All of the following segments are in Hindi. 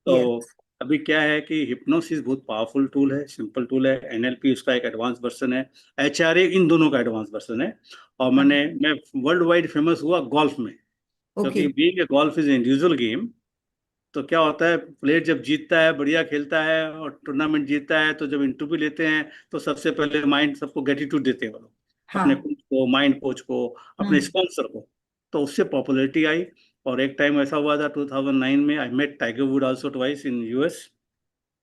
तो यस। अभी क्या है कि हिप्नोसिस बहुत पावरफुल टूल है, सिंपल टूल है। एनएलपी उसका एक एडवांस वर्जन है। एचआरए इन दोनों का एडवांस वर्जन है। और मैं वर्ल्ड वाइड फेमस हुआ गोल्फ में, ओके। क्योंकि being a golf is individual game. तो क्या होता है, प्लेयर जब जीतता है, बढ़िया खेलता है और टूर्नामेंट जीतता है, तो जब इंटरव्यू लेते हैं तो सबसे पहले माइंड सबको ग्रेटिट्यूड देते हैं वो लोग, अपने हाँ। कोच को, माइंड कोच को, अपने हम्म। स्पॉन्सर को। तो उससे पॉपुलैरिटी आई। और एक टाइम ऐसा हुआ था 2009 में, I met Tiger Wood also twice in US.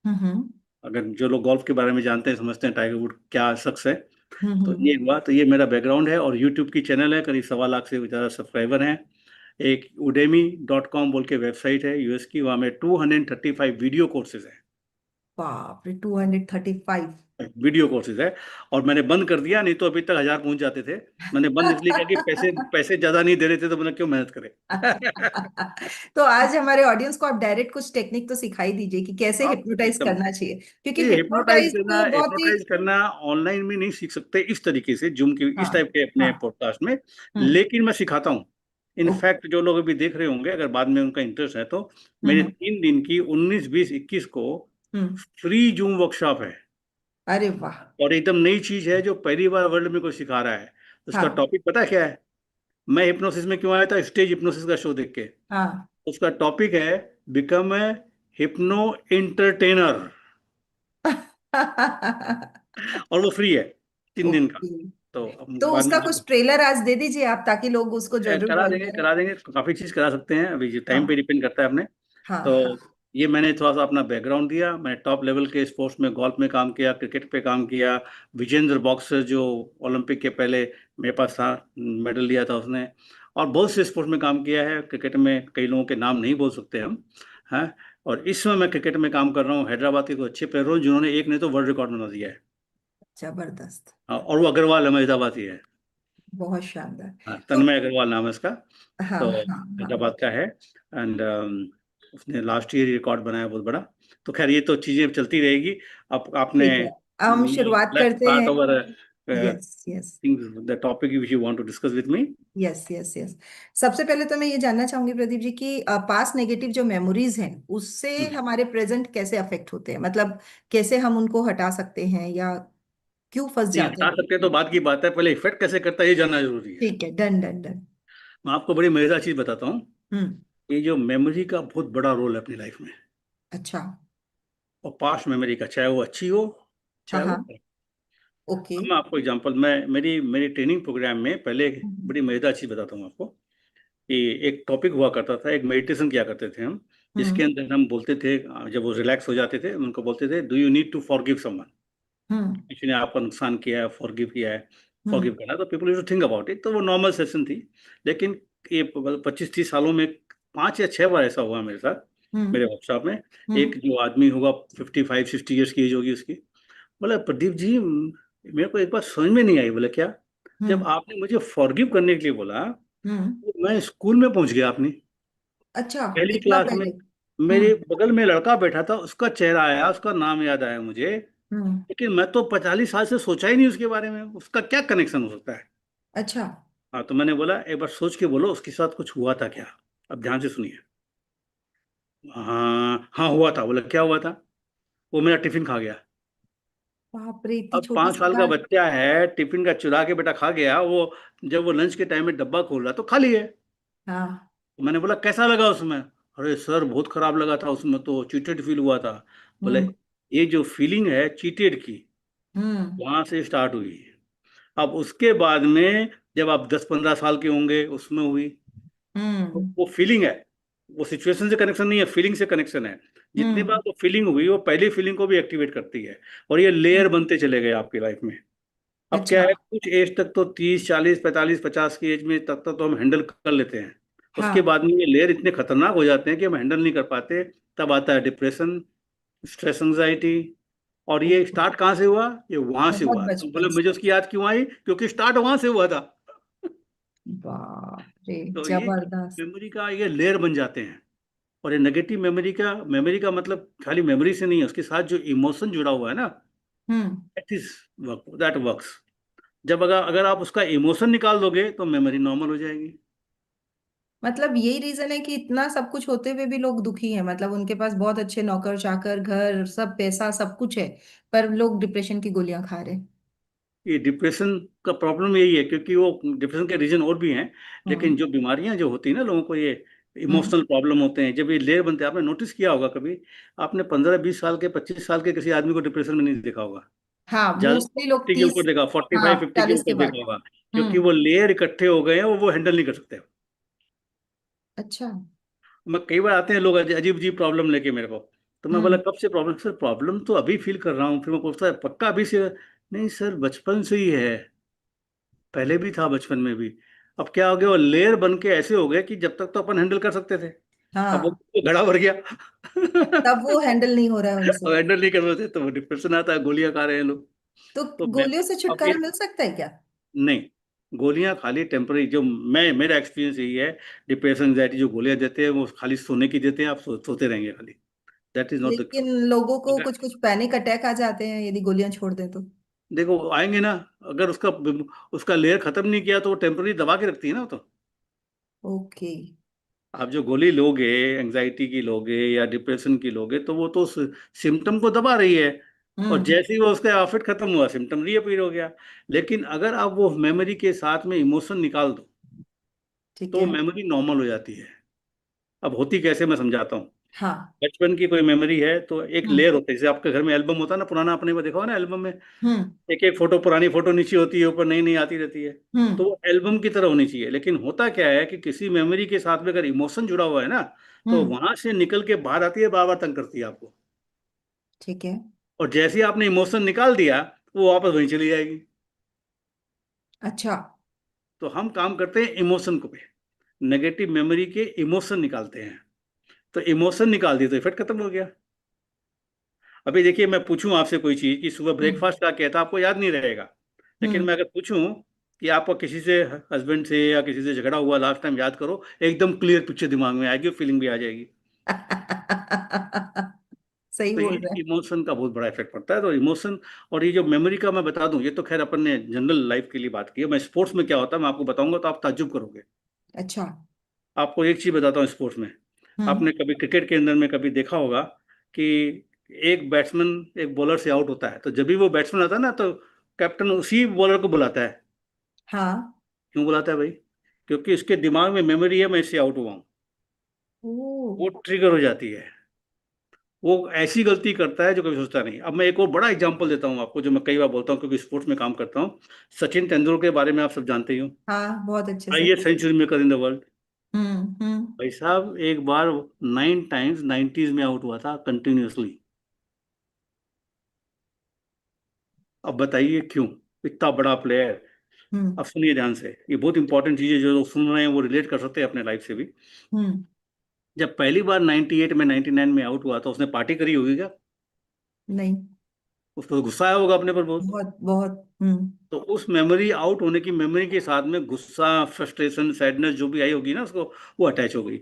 Hmm. अगर जो लोग गोल्फ के बारे में जानते हैं, समझते हैं टाइगर वुड क्या शख्स है। तो हम्म। ये हुआ, तो ये मेरा बैकग्राउंड है। और यूट्यूब की चैनल है, करीब 1.25 लाख से ज़्यादा सब्सक्राइबर हैं। एक udemy.com बोल के वेबसाइट है यूएस की, वहाँ में 235 वीडियो कोर्सेज हैं। बाप रे, 235? वीडियो कोर्सेज है। और मैंने बंद कर दिया, नहीं तो अभी तक 1000 पहुंच जाते थे। मैंने बंद इसलिए किया कि पैसे पैसे ज़्यादा नहीं दे रहे थे, तो मैंने क्यों मेहनत करे। तो आज हमारे ऑडियंस को आप डायरेक्ट कुछ टेक्निक तो सिखाई दीजिए कि कैसे आप हिप्नोटाइज एकदम, करना चाहिए, क्योंकि ये हिप्नोटाइज तो बहुत ही। हिप्नोटाइज करना ऑनलाइन में नहीं सीख सकते इस तरीके से, जूम के हाँ। इस टाइप के अपने हाँ। पॉडकास्ट में। हम्म। लेकिन मैं सिखाता हूँ। ओके। इनफैक्ट जो लोग अभी देख रहे होंगे, अगर बाद में उनका इंटरेस्ट है तो, मेरे हम्म। 3 दिन की 19, 20, 21 को हम्म। फ्री जूम वर्कशॉप है। अरे वाह। और एकदम नई चीज है, जो पहली बार वर्ल्ड में कोई सिखा रहा है। उसका हाँ। टॉपिक पता है क्या है? मैं हिप्नोसिस में क्यों आया था, स्टेज हिप्नोसिस का शो देख के। हाँ। उसका टॉपिक है, बिकम ए हिप्नो एंटरटेनर। और वो फ्री है, 3 दिन का। ओके। तो अब तो बाद में उसका कुछ ट्रेलर आज दे दीजिए आप, ताकि लोग उसको जरूर करा ज्वाइन देंगे, करें। करा देंगे, काफी चीज करा सकते हैं, अभी टाइम पे हाँ। डिपेंड करता है अपने। हाँ। तो हाँ। ये मैंने थोड़ा सा अपना बैकग्राउंड दिया। मैं टॉप लेवल के स्पोर्ट्स में, गोल्फ में काम किया, क्रिकेट पे काम किया। विजेंद्र बॉक्सर जो ओलंपिक के पहले मेरे पास था, मेडल लिया था उसने। और बहुत से स्पोर्ट्स में काम किया है। क्रिकेट में कई लोगों के नाम नहीं बोल सकते हम, हैं। और इस समय मैं क्रिकेट में काम कर रहा हूँ हैदराबाद के कुछ अच्छे प्लेयरों, जिन्होंने एक ने तो वर्ल्ड रिकॉर्ड बना दिया है। जबरदस्त। हाँ, और वो अग्रवाल अहमदाबाद ही है। बहुत शानदार। हाँ, तो तन्मय अग्रवाल नाम है उसका। हाँ। तो हाँ। हाँ। हैदराबाद का है। एंड उसने लास्ट ईयर रिकॉर्ड बनाया बहुत बड़ा। तो खैर, ये तो चीजें चलती रहेगी। अब आपने ठीक है, हम शुरुआत लेट्स करते स्टार्ट हैं। Over yes. Yes. Things, the topic which you want to discuss with me. Yes. Yes. Yes. सबसे पहले तो मैं ये जानना चाहूंगी प्रदीप जी कि पास्ट नेगेटिव जो मेमोरीज हैं उससे हमारे प्रेजेंट कैसे अफेक्ट होते हैं, मतलब कैसे हम उनको हटा सकते हैं, या क्यों फंस नहीं, जाते हटा हैं। सकते हैं तो बात की बात है, पहले इफेक्ट कैसे करता है ये जानना जरूरी है। ठीक है, डन डन डन। मैं आपको बड़ी मजेदार चीज बताता हूँ। हम्म। ये जो मेमोरी का बहुत बड़ा रोल है अपनी लाइफ में। अच्छा। और पास्ट मेमोरी का, चाहे वो अच्छी हो, हाँ। चाहे वो। हाँ। ओके। अब मैं आपको एग्जांपल, मैं मेरी मेरी ट्रेनिंग प्रोग्राम में पहले एक हम्म। बड़ी मजेदार चीज बताता हूँ आपको। कि एक टॉपिक हुआ करता था, एक मेडिटेशन किया करते थे हम। जिसके हम्म। अंदर हम बोलते थे, जब वो रिलैक्स हो जाते थे, हम उनको बोलते थे, do you need to forgive someone. Hmm. किसी ने आपका नुकसान किया है, फॉरगिव किया है। हम्म। फॉरगिव करना, तो people used to think about it, तो वो नॉर्मल सेशन थी। लेकिन ये 25-30 सालों में 5 या 6 बार ऐसा हुआ मेरे साथ, हम्म। मेरे वर्कशॉप में। हम्म। एक जो आदमी होगा, 55-60 ईयर्स की एज होगी उसकी, बोला, प्रदीप जी, मेरे को एक बात समझ में नहीं आई। बोले, क्या? जब हम्म। आपने मुझे फॉरगिव करने के लिए बोला, हम्म। तो मैं स्कूल में पहुंच गया अपनी अच्छा, पहली इतना क्लास में। पहले। मेरे हम्म। बगल में लड़का बैठा था, उसका चेहरा आया, उसका नाम याद आया मुझे। हम्म। लेकिन मैं तो 45 साल से सोचा ही नहीं उसके बारे में, उसका क्या कनेक्शन हो सकता है। अच्छा। हाँ, तो मैंने बोला, एक बार सोच के बोलो, उसके साथ कुछ हुआ था क्या? अब ध्यान से सुनिए। हाँ हाँ, हुआ था। बोला, क्या हुआ था? वो मेरा टिफिन खा गया। बाप रे, इतनी अब छोटी पांच सी साल का बात। बच्चा है, टिफिन का चुरा के बेटा खा गया वो। जब वो लंच के टाइम में डब्बा खोल रहा तो खाली है। हाँ। तो मैंने बोला, कैसा लगा उसमें? अरे सर, बहुत खराब लगा था, उसमें तो चीटेड फील हुआ था। बोले, हम्म। ये जो फीलिंग है चीटेड की, हम्म। वहां से स्टार्ट हुई। अब उसके बाद में, जब आप 10-15 साल के होंगे, उसमें हुई। तो हम्म। वो फीलिंग है, वो सिचुएशन से कनेक्शन नहीं है, फीलिंग से कनेक्शन है। जितनी बार हम्म। वो फीलिंग हुई, वो पहली फीलिंग को भी एक्टिवेट करती है। और ये लेयर बनते चले गए आपकी लाइफ में। अब क्या अच्छा। है, कुछ एज तक तो 30, 40, 45, 50 की एज में तक तो हम हैंडल कर लेते हैं। उसके हाँ। बाद में ये लेयर इतने खतरनाक हो जाते हैं कि हम हैंडल नहीं कर पाते। तब आता है डिप्रेशन, स्ट्रेस, एंजाइटी। और ये ओके। स्टार्ट कहाँ से हुआ? ये वहां से बहुत हुआ। तो बोले, बचपन मुझे से। उसकी याद क्यों आई? क्योंकि स्टार्ट वहां से हुआ था। बाप रे, तो ये जबरदस्त। मेमोरी का ये लेयर बन जाते हैं। और ये नेगेटिव मेमोरी का मतलब खाली मेमोरी से नहीं है, उसके साथ जो इमोशन जुड़ा हुआ है ना, hmm. That is that works. जब अगर अगर आप उसका इमोशन निकाल दोगे, तो मेमोरी नॉर्मल हो जाएगी। मतलब यही रीजन है कि इतना सब कुछ होते हुए भी लोग दुखी हैं, मतलब उनके पास बहुत अच्छे नौकर चाकर, घर, सब पैसा, सब कुछ है, पर लोग डिप्रेशन की गोलियां खा रहे हैं। ये डिप्रेशन का प्रॉब्लम यही है, क्योंकि वो डिप्रेशन के रीजन और भी हैं। हम्म। लेकिन जो बीमारियां जो होती है ना लोगों को, ये हम्म। इमोशनल प्रॉब्लम होते हैं, जब ये लेयर बनते हैं। आपने नोटिस किया होगा कभी, आपने 15-20 साल के, 25 साल के किसी आदमी को डिप्रेशन में नहीं देखा होगा। हाँ, ज्यादा मोस्टली लोग 50 के ऊपर 30, देखा, 45-50 के 40 के ऊपर देखा बाद। होगा। क्योंकि हम्म। वो लेयर इकट्ठे हो गए हैं और वो हैंडल नहीं कर सकते। अच्छा। मैं कई बार आते हैं लोग अजीब अजीब प्रॉब्लम लेके मेरे को, तो मैं बोला हम्म। कब से प्रॉब्लम? सर प्रॉब्लम तो अभी फील कर रहा हूँ। फिर मैं पूछता है पक्का अभी से? नहीं सर, बचपन से ही है, पहले भी था, बचपन में भी। अब क्या हो गया, वो लेयर बन के ऐसे हो गए कि जब तक तो अपन हैंडल कर सकते थे, अब हाँ, वो घड़ा भर गया। तब वो हैंडल नहीं हो रहा है उनसे। अब हैंडल नहीं कर रहे थे तो वो डिप्रेशन आता है, गोलियां खा रहे हैं लोग। तो तो मैं, गोलियों से अब ये, छुटकारा मिल सकता है क्या? नहीं, गोलियां खाली टेम्पररी, जो मैं, मेरा एक्सपीरियंस यही है, डिप्रेशन एंजाइटी जो गोलियां देते हैं वो खाली सोने की देते हैं, आप सोते रहेंगे खाली। दैट इज नॉट द लेकिन क्योर। लोगों को अगर, कुछ कुछ पैनिक अटैक आ जाते हैं यदि गोलियां छोड़ दें तो। देखो आएंगे ना, अगर उसका उसका लेयर खत्म नहीं किया तो वो टेम्पररी दबा के रखती है ना वो तो। ओके। आप जो गोली लोगे, एंजाइटी की लोगे या डिप्रेशन की लोगे, तो वो तो सिम्टम को दबा रही है। और हम्म। जैसे ही वो उसका आफिट खत्म हुआ, सिम्टम रीअपीयर हो गया। लेकिन अगर आप वो मेमोरी के साथ में इमोशन निकाल दो, ठीक तो है। मेमोरी नॉर्मल हो जाती है। अब होती कैसे, मैं समझाता हूँ। हाँ। बचपन की कोई मेमोरी है तो एक हम्म। लेयर होती है, जैसे आपके घर में एल्बम होता है ना पुराना, आपने वो देखा हो ना एल्बम में, हम्म। एक एक फोटो, पुरानी फोटो नीचे होती है, ऊपर नई नई आती रहती है। हम्म। तो वो एल्बम की तरह होनी चाहिए। लेकिन होता क्या है कि किसी मेमोरी के साथ में अगर इमोशन जुड़ा हुआ है ना, तो हम्म। वहां से निकल के बाहर आती है, बार बार तंग करती है आपको। ठीक है। और जैसे ही आपने इमोशन निकाल दिया, वो वापस वहीं चली जाएगी। अच्छा। तो हम काम करते हैं इमोशन को पे, नेगेटिव मेमोरी के इमोशन निकालते हैं। तो इमोशन निकाल दिए तो इफेक्ट खत्म हो गया। अभी देखिए, मैं पूछूं आपसे कोई चीज कि सुबह हम्म। ब्रेकफास्ट क्या कहता, आपको याद नहीं रहेगा। लेकिन हम्म। मैं अगर पूछूं कि आपको किसी से, हस्बैंड से या किसी से झगड़ा हुआ लास्ट टाइम, याद करो, एकदम क्लियर पिक्चर दिमाग में आएगी, फीलिंग भी आ जाएगी। सही तो ये बोल रहे हैं। इमोशन का बहुत बड़ा इफेक्ट पड़ता है। तो इमोशन, और ये जो मेमोरी का मैं बता दूं, ये तो खैर अपन ने जनरल लाइफ के लिए बात की है। मैं स्पोर्ट्स में क्या होता है मैं आपको बताऊंगा तो आप ताज्जुब करोगे। अच्छा। आपको एक चीज बताता हूँ स्पोर्ट्स में। हम्म। आपने कभी क्रिकेट के अंदर में कभी देखा होगा कि एक बैट्समैन एक बॉलर से आउट होता है, तो जब भी वो बैट्समैन आता है ना, तो कैप्टन उसी बॉलर को बुलाता है। हाँ। क्यों बुलाता है भाई? क्योंकि उसके दिमाग में मेमोरी है, मैं इससे आउट हुआ हूँ। ओ। वो ट्रिगर हो जाती है। वो ऐसी गलती करता है जो कभी सोचता नहीं। अब मैं एक और बड़ा एग्जांपल देता हूँ आपको, जो मैं कई बार बोलता हूँ क्योंकि स्पोर्ट्स में काम करता हूँ। सचिन तेंदुलकर के बारे में आप सब जानते ही हो, हाँ, बहुत अच्छे से। Highest century maker in the world. Hmm. Hmm. भाई साहब एक बार 9 टाइम्स 90s में आउट हुआ था कंटिन्यूअसली। अब बताइए क्यों? इतना बड़ा प्लेयर। हम्म। अब सुनिए ध्यान से, ये बहुत इंपॉर्टेंट चीज़ है, जो लोग सुन रहे हैं वो रिलेट कर सकते हैं अपने लाइफ से भी। हम्म। जब पहली बार 98 में, 99 में आउट हुआ तो उसने पार्टी करी होगी क्या? नहीं। उसको तो गुस्सा आया होगा अपने पर बहुत। बहुत बहुत। हम्म। तो उस मेमोरी, आउट होने की मेमोरी के साथ में गुस्सा, फ्रस्ट्रेशन, सैडनेस जो भी आई होगी ना उसको, वो अटैच हो गई।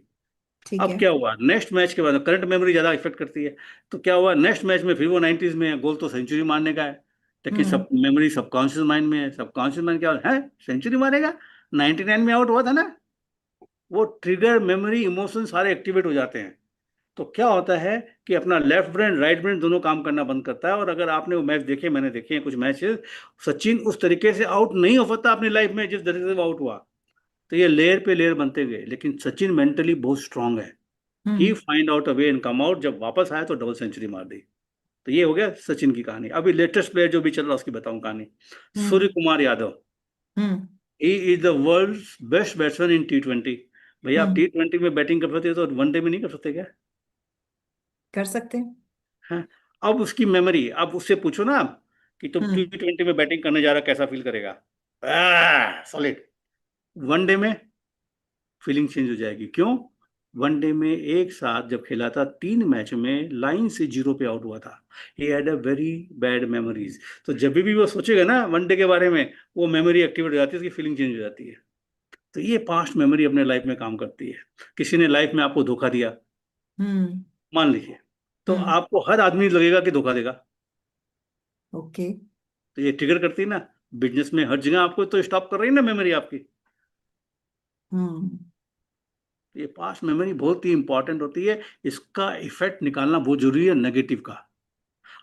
ठीक अब है। क्या हुआ नेक्स्ट मैच के बाद, करंट मेमोरी ज्यादा इफेक्ट करती है। तो क्या हुआ नेक्स्ट मैच में, फिर वो 90s में है, गोल तो सेंचुरी मारने का है। लेकिन हम्म। सब मेमोरी सबकॉन्शियस माइंड में है। सबकॉन्शियस माइंड क्या है, सेंचुरी मारेगा, 99 में आउट हुआ था ना। वो ट्रिगर, मेमोरी, इमोशन सारे एक्टिवेट हो जाते हैं। तो क्या होता है कि अपना लेफ्ट ब्रेन, राइट ब्रेन दोनों काम करना बंद करता है। और अगर आपने वो मैच देखे, मैंने देखे हैं कुछ मैचेस, सचिन उस तरीके से आउट नहीं हो पाता अपनी लाइफ में जिस तरीके से वो आउट हुआ। तो ये लेयर पे लेयर बनते गए, लेकिन सचिन मेंटली बहुत स्ट्रांग है। ही hmm. Find out a way and come out, जब वापस आया तो डबल सेंचुरी मार दी। तो ये हो गया सचिन की कहानी। अभी लेटेस्ट प्लेयर जो भी चल रहा है उसकी बताऊं कहानी। Surya hmm. Kumar Yadav. Hmm. He is the world best batsman in T20। भैया आप हम्म। T20 में बैटिंग कर सकते हो तो वनडे में नहीं कर सकते क्या? कर सकते हैं। हाँ। अब उसकी मेमोरी, अब उससे पूछो ना आप कि तुम हम्म। T20 में बैटिंग करने जा रहा, कैसा फील करेगा? सॉलिड। वनडे में फीलिंग चेंज हो जाएगी। क्यों? वनडे में एक साथ जब खेला था, 3 मैच में लाइन से 0 पे आउट हुआ था। He had a very bad memories. तो जब भी वो सोचेगा ना वनडे के बारे में, वो मेमोरी एक्टिवेट हो जाती है, उसकी फीलिंग चेंज हो जाती है। तो ये पास्ट मेमोरी अपने लाइफ में काम करती है। किसी ने लाइफ में आपको धोखा दिया, हम्म। मान लीजिए, तो हम्म। आपको हर आदमी लगेगा कि धोखा देगा। ओके। तो ये ट्रिगर करती है ना, बिजनेस में हर जगह आपको तो स्टॉप कर रही है ना मेमोरी आपकी। हम्म। ये पास्ट मेमोरी बहुत ही इंपॉर्टेंट होती है। इसका इफेक्ट निकालना बहुत जरूरी है नेगेटिव का।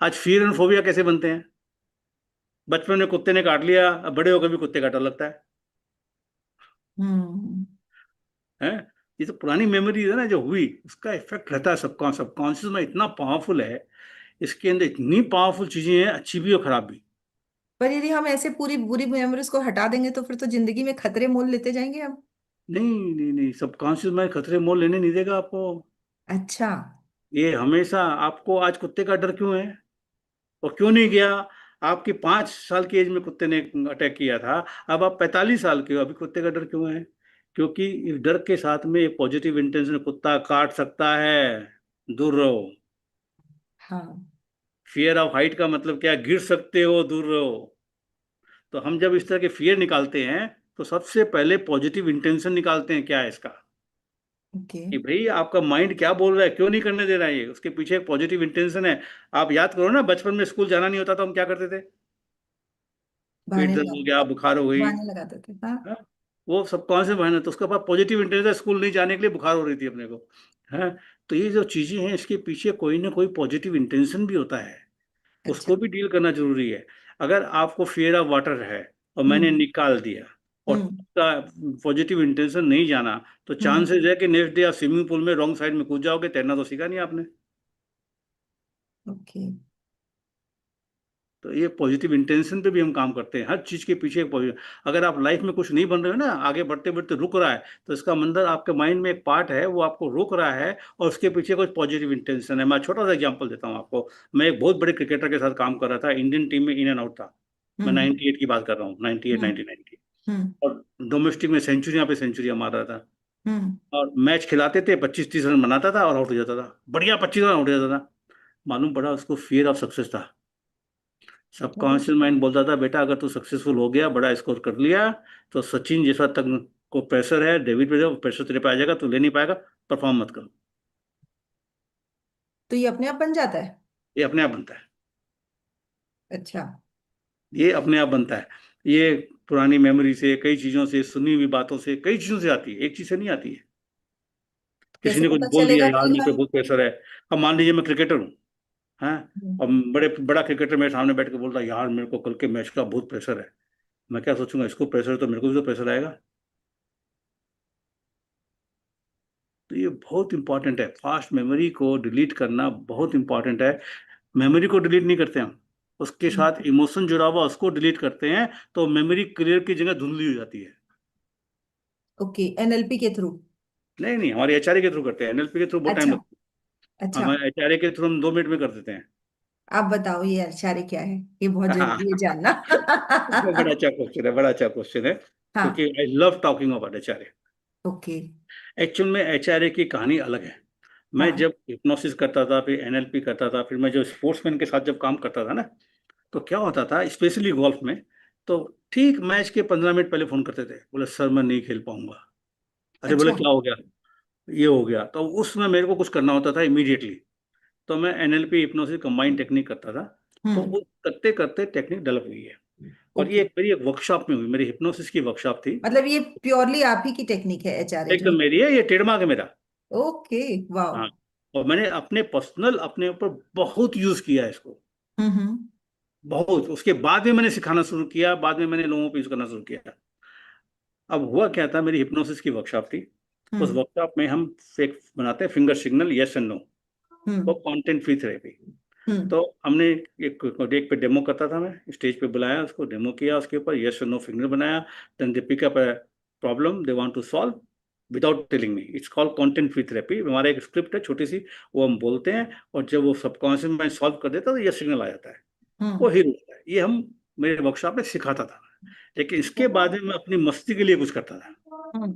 आज फियर एंड फोबिया कैसे बनते हैं? बचपन में कुत्ते ने काट लिया, अब बड़े होकर भी कुत्ते का डर लगता हम्म। है। ये तो पुरानी मेमोरी है ना जो हुई, उसका इफेक्ट रहता है। सबकॉन्शियस में इतना पावरफुल है, इसके अंदर इतनी पावरफुल चीजें हैं, अच्छी भी और खराब भी। पर यदि हम ऐसे पूरी बुरी मेमोरीज को हटा देंगे तो फिर तो जिंदगी में खतरे मोल लेते जाएंगे हम। नहीं नहीं नहीं, सबकॉन्शियस माइंड खतरे मोल लेने नहीं देगा आपको। अच्छा। ये हमेशा आपको, आज कुत्ते का डर क्यों है और क्यों नहीं गया? आपकी 5 साल की एज में कुत्ते ने अटैक किया था, अब आप 45 साल के हो, अभी कुत्ते का डर क्यों है? क्योंकि इस डर के साथ में एक पॉजिटिव इंटेंशन, कुत्ता काट सकता है, दूर रहो। हाँ। फियर ऑफ हाइट का मतलब क्या है? गिर सकते हो, दूर रहो। तो हम जब इस तरह के फियर निकालते हैं, तो सबसे पहले पॉजिटिव इंटेंशन निकालते हैं, क्या है इसका, ओके। कि भाई आपका माइंड क्या बोल रहा है, क्यों नहीं करने दे रहा है, ये उसके पीछे एक पॉजिटिव इंटेंशन है। आप याद करो ना, बचपन में स्कूल जाना नहीं होता तो हम क्या करते थे? पेट बहाने दर्द लगा हो गया, बुखार हो गई, बहाने लगाते थे, हाँ। हाँ? वो सबकॉन्शियस माइंड है, तो उसके पास पॉजिटिव इंटेंशन, स्कूल नहीं जाने के लिए बुखार हो रही थी अपने को, है। तो ये जो चीजें हैं, इसके पीछे कोई ना कोई पॉजिटिव इंटेंशन भी होता है, अच्छा। उसको भी डील करना जरूरी है। अगर आपको फियर ऑफ वाटर है और मैंने हम्म। निकाल दिया, और हम्म। का पॉजिटिव इंटेंशन नहीं जाना, तो हम्म। चांसेस है कि नेक्स्ट डे आप स्विमिंग पूल में रॉन्ग साइड में कूद जाओगे, तैरना तो सीखा नहीं आपने। ओके। तो ये पॉजिटिव इंटेंशन पे भी हम काम करते हैं, हर चीज के पीछे एक पॉजिटिव। अगर आप लाइफ में कुछ नहीं बन रहे हो ना, आगे बढ़ते बढ़ते रुक रहा है, तो इसका मतलब आपके माइंड में एक पार्ट है वो आपको रोक रहा है, और उसके पीछे कुछ पॉजिटिव इंटेंशन है। मैं छोटा सा एग्जांपल देता हूँ आपको। मैं एक बहुत बड़े क्रिकेटर के साथ काम कर रहा था, इंडियन टीम में इन एंड आउट था। मैं हम्म। 98 की बात कर रहा हूँ, 98 हम्म। 99 की। हम्म। और डोमेस्टिक में सेंचुरियां पे सेंचुरियां मार रहा था। हम्म। और मैच खिलाते थे, 25-30 रन बनाता था और आउट हो जाता था, बढ़िया 25 रन आउट हो जाता था। मालूम पड़ा उसको फियर ऑफ सक्सेस था। ओके। सबकॉन्शियस माइंड बोलता था, बेटा अगर तू सक्सेसफुल हो गया, बड़ा स्कोर कर लिया, तो सचिन जैसा तक को प्रेशर है, डेविड पे प्रेशर तेरे पे आ जाएगा, तू ले नहीं पाएगा, परफॉर्म मत कर। तो ये अपने आप बन जाता है। ये अपने आप बनता है। अच्छा। ये अपने आप बनता है। ये पुरानी मेमोरी से, कई चीजों से, सुनी हुई बातों से, कई चीजों से आती है, एक चीज से नहीं आती है। किसी कैसे ने कुछ पता बोल दिया, चलेगा यार कि मेरे पे हम। बहुत प्रेशर है। अब मान लीजिए मैं क्रिकेटर हूँ, हैं, हम्म। और बड़ा क्रिकेटर मेरे सामने बैठ के बोलता है, यार मेरे को कल के मैच का बहुत प्रेशर है। मैं क्या सोचूंगा, इसको प्रेशर है तो मेरे को भी तो प्रेशर आएगा। तो ये बहुत इंपॉर्टेंट है, फास्ट मेमोरी को डिलीट करना बहुत इंपॉर्टेंट है। मेमोरी को डिलीट नहीं करते हम, उसके साथ इमोशन जुड़ा हुआ उसको डिलीट करते हैं, तो मेमोरी क्लियर की जगह धुंधली हो जाती है। ओके, एनएलपी के थ्रू। नहीं नहीं, हमारे एचआरए के थ्रू करते हैं, एनएलपी के थ्रू बहुत टाइम अच्छा। लगता है। अच्छा। हमारे एचआरए के थ्रू हम 2 मिनट में कर देते हैं। आप बताओ ये आचार्य क्या है, ये बहुत हाँ, जरूरी है जानना। बड़ा अच्छा क्वेश्चन है, बड़ा अच्छा क्वेश्चन है, क्योंकि हाँ। I love talking about HRA. Okay. Actual में एचआरए की कहानी अलग है। मैं हाँ। जब हिप्नोसिस करता था, फिर एनएलपी करता था, फिर मैं जो स्पोर्ट्समैन के साथ जब काम करता था ना, तो क्या होता था, स्पेशली गोल्फ में, तो ठीक मैच के 15 मिनट पहले फोन करते थे, बोले सर मैं नहीं खेल पाऊंगा। अरे बोले अच्छा। क्या हो गया? ये हो गया, तो उसमें मेरे को कुछ करना होता था इमीडिएटली। तो मैं एनएलपी हिप्नोसिस कंबाइंड टेक्निक करता था। तो हम्म। वो करते करते टेक्निक डेवलप हुई है। और ये ओके। मेरी एक वर्कशॉप में हुई, मेरी हिप्नोसिस की वर्कशॉप थी। मतलब ये प्योरली आप ही की टेक्निक है एचआरए जो एकदम है। मेरी है, ये ट्रेडमार्क है मेरा। ओके। वाओ। हाँ। और मैंने अपने पर्सनल अपने ऊपर बहुत यूज किया है इसको, हम्म। बहुत। उसके बाद में मैंने सिखाना शुरू किया, बाद में मैंने लोगों को यूज करना शुरू किया। अब हुआ क्या था, मेरी हिप्नोसिस की वर्कशॉप थी। उस हम्म। वर्कशॉप में हम एक बनाते हैं finger signal, yes and no, वो hmm. Content free therapy. Hmm. तो हमने एक पे डेमो करता था, मैं स्टेज पे बुलाया, उसको डेमो किया, उसके ऊपर यस और नो फिंगर बनाया। Then they pick up a problem they want to solve without telling me, it's called content free therapy. हमारा एक स्क्रिप्ट है छोटी सी, वो हम बोलते हैं, और जब वो सबकॉन्शियस माइंड सॉल्व कर देता है तो यस सिग्नल आ जाता है, वो हम्म। हीरो होता है। ये हम मेरे वर्कशॉप में सिखाता था। लेकिन इसके बाद में मैं अपनी मस्ती के लिए कुछ करता था। हम्म।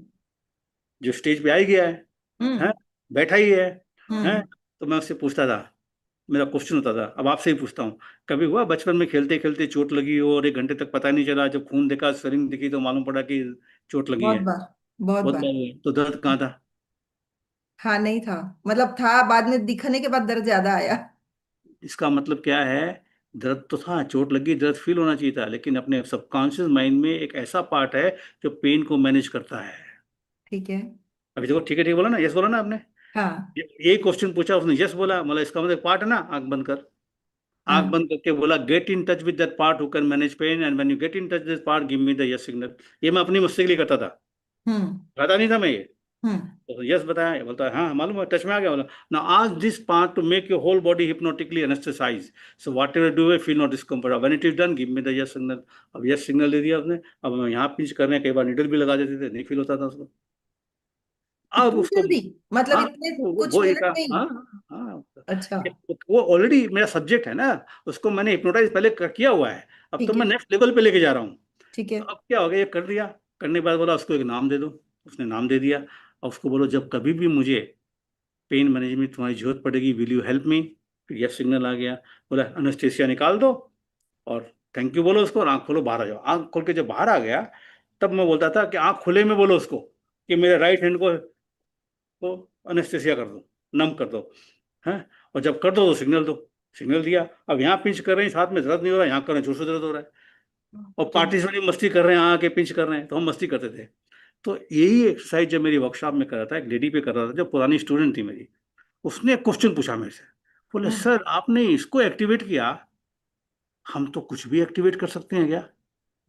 जो स्टेज पे आ ही गया है, हम्म। बैठा ही है, हम्म। तो मैं उससे पूछता था। मेरा क्वेश्चन होता था, अब आपसे ही पूछता हूँ, कभी हुआ बचपन में खेलते खेलते चोट लगी हो और 1 घंटे तक पता नहीं चला, जब खून देखा, स्वेलिंग दिखी, तो मालूम पड़ा कि चोट लगी बहुत है? बार। बहुत बहुत बार। बार हुआ। तो दर्द कहाँ था? हाँ, नहीं था। मतलब था, बाद में दिखने के बाद दर्द ज्यादा आया। इसका मतलब क्या है? दर्द तो था, चोट लगी, दर्द फील होना चाहिए था, लेकिन अपने सबकॉन्शियस माइंड में एक ऐसा पार्ट है जो पेन को मैनेज करता है। ठीक है। अभी देखो, ठीक है, ठीक बोला ना, यस बोला ना आपने। हाँ। ये क्वेश्चन पूछा उसने, यस बोला, मतलब इसका मतलब पार्ट है ना, आंख बंद कर। आंख हाँ। बंद करके बोला, get in touch with that part who can manage pain, and when you get in touch this part give me the yes signal. ये मैं अपनी मस्ती के लिए करता था, हम्म। पता नहीं था मैं ये। हम्म। तो यस बताया, ये बोलता है हाँ मालूम है, टच में आ गया, बोला ना, आज this part to make your whole body hypnotically anaesthetise, so whatever do feel no discomfort, when it is done give me the yes signal. अब यस सिग्नल दे दिया उसने। अब हम यहाँ पिंच कर रहे हैं, कई बार निडल भी लगा देते थे, नहीं फील होता था उसको। अब इतनी उसको, जल्दी? मतलब हाँ, इतने कुछ वो एक, मिनट में ही? हाँ, हाँ, अच्छा। वो ऑलरेडी मेरा सब्जेक्ट है ना, उसको मैंने हिप्नोटाइज पहले किया हुआ है। अब तो ठीक मैं है। नेक्स्ट लेवल पे लेके जा रहा हूँ। ठीक है। तो अब क्या हो गया, ये कर दिया। करने के बाद बोला उसको एक नाम दे दो। उसने नाम दे दिया। और उसको बोलो जब कभी भी मुझे पेन मैनेजमेंट तुम्हारी जरूरत पड़ेगी, विल यू हेल्प मी। फिर यस सिग्नल आ गया। बोला अनेस्थेसिया निकाल दो, और थैंक यू बोलो उसको, और आंख खोलो, बाहर आ जाओ। आंख खोल के जब बाहर आ गया, तब मैं बोलता था कि आंख खुले में बोलो उसको कि मेरे राइट हैंड को अनेस्थेसिया कर दो, नम कर दो। हैं, और जब कर दो तो सिग्नल दो। सिग्नल दिया। अब यहाँ पिंच कर रहे हैं, साथ में दर्द नहीं हो रहा, यहाँ कर रहे हैं जोर से दर्द हो रहा है। और ओके। पार्टीज वाली मस्ती कर रहे हैं, आके पिंच कर रहे हैं, तो हम मस्ती करते थे। तो यही एक्सरसाइज जब मेरी वर्कशॉप में कर रहा था, एक लेडी पे कर रहा था जो पुरानी स्टूडेंट थी मेरी। उसने एक क्वेश्चन पूछा मेरे से। बोले हम्म। सर आपने इसको एक्टिवेट किया, हम तो कुछ भी एक्टिवेट कर सकते हैं क्या?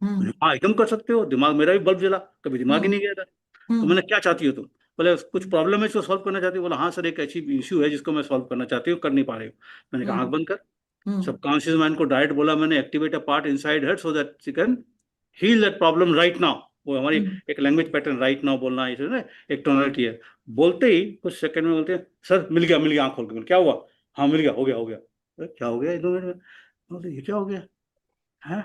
हम्म। मैंने, हाँ एकदम कर सकते हो, दिमाग मेरा भी बल्ब जला, कभी दिमाग ही हम्म। नहीं गया था। तो हम्म। मैंने, क्या चाहती हो तुम? बोले कुछ प्रॉब्लम है इसको सॉल्व करना चाहती हो? बोला हाँ सर, एक ऐसी इशू है जिसको मैं सॉल्व करना चाहती हूँ, कर नहीं पा रही हूँ। मैंने कहा आंख हम्म। बंद कर। हम्म। सबकॉन्शियस माइंड को डायरेक्ट बोला मैंने, activate a part inside her so that she can heal that problem right now. वो हमारी हम्म। एक लैंग्वेज पैटर्न, राइट नाउ बोलना, इसे ना एक टोनलिटी है। बोलते ही कुछ सेकंड में बोलते हैं सर मिल गया आंख खोल के। क्या हुआ? हाँ मिल गया, हो गया हो गया। अरे, क्या हो गया 2 मिनट में? बोलते ये क्या हो गया है?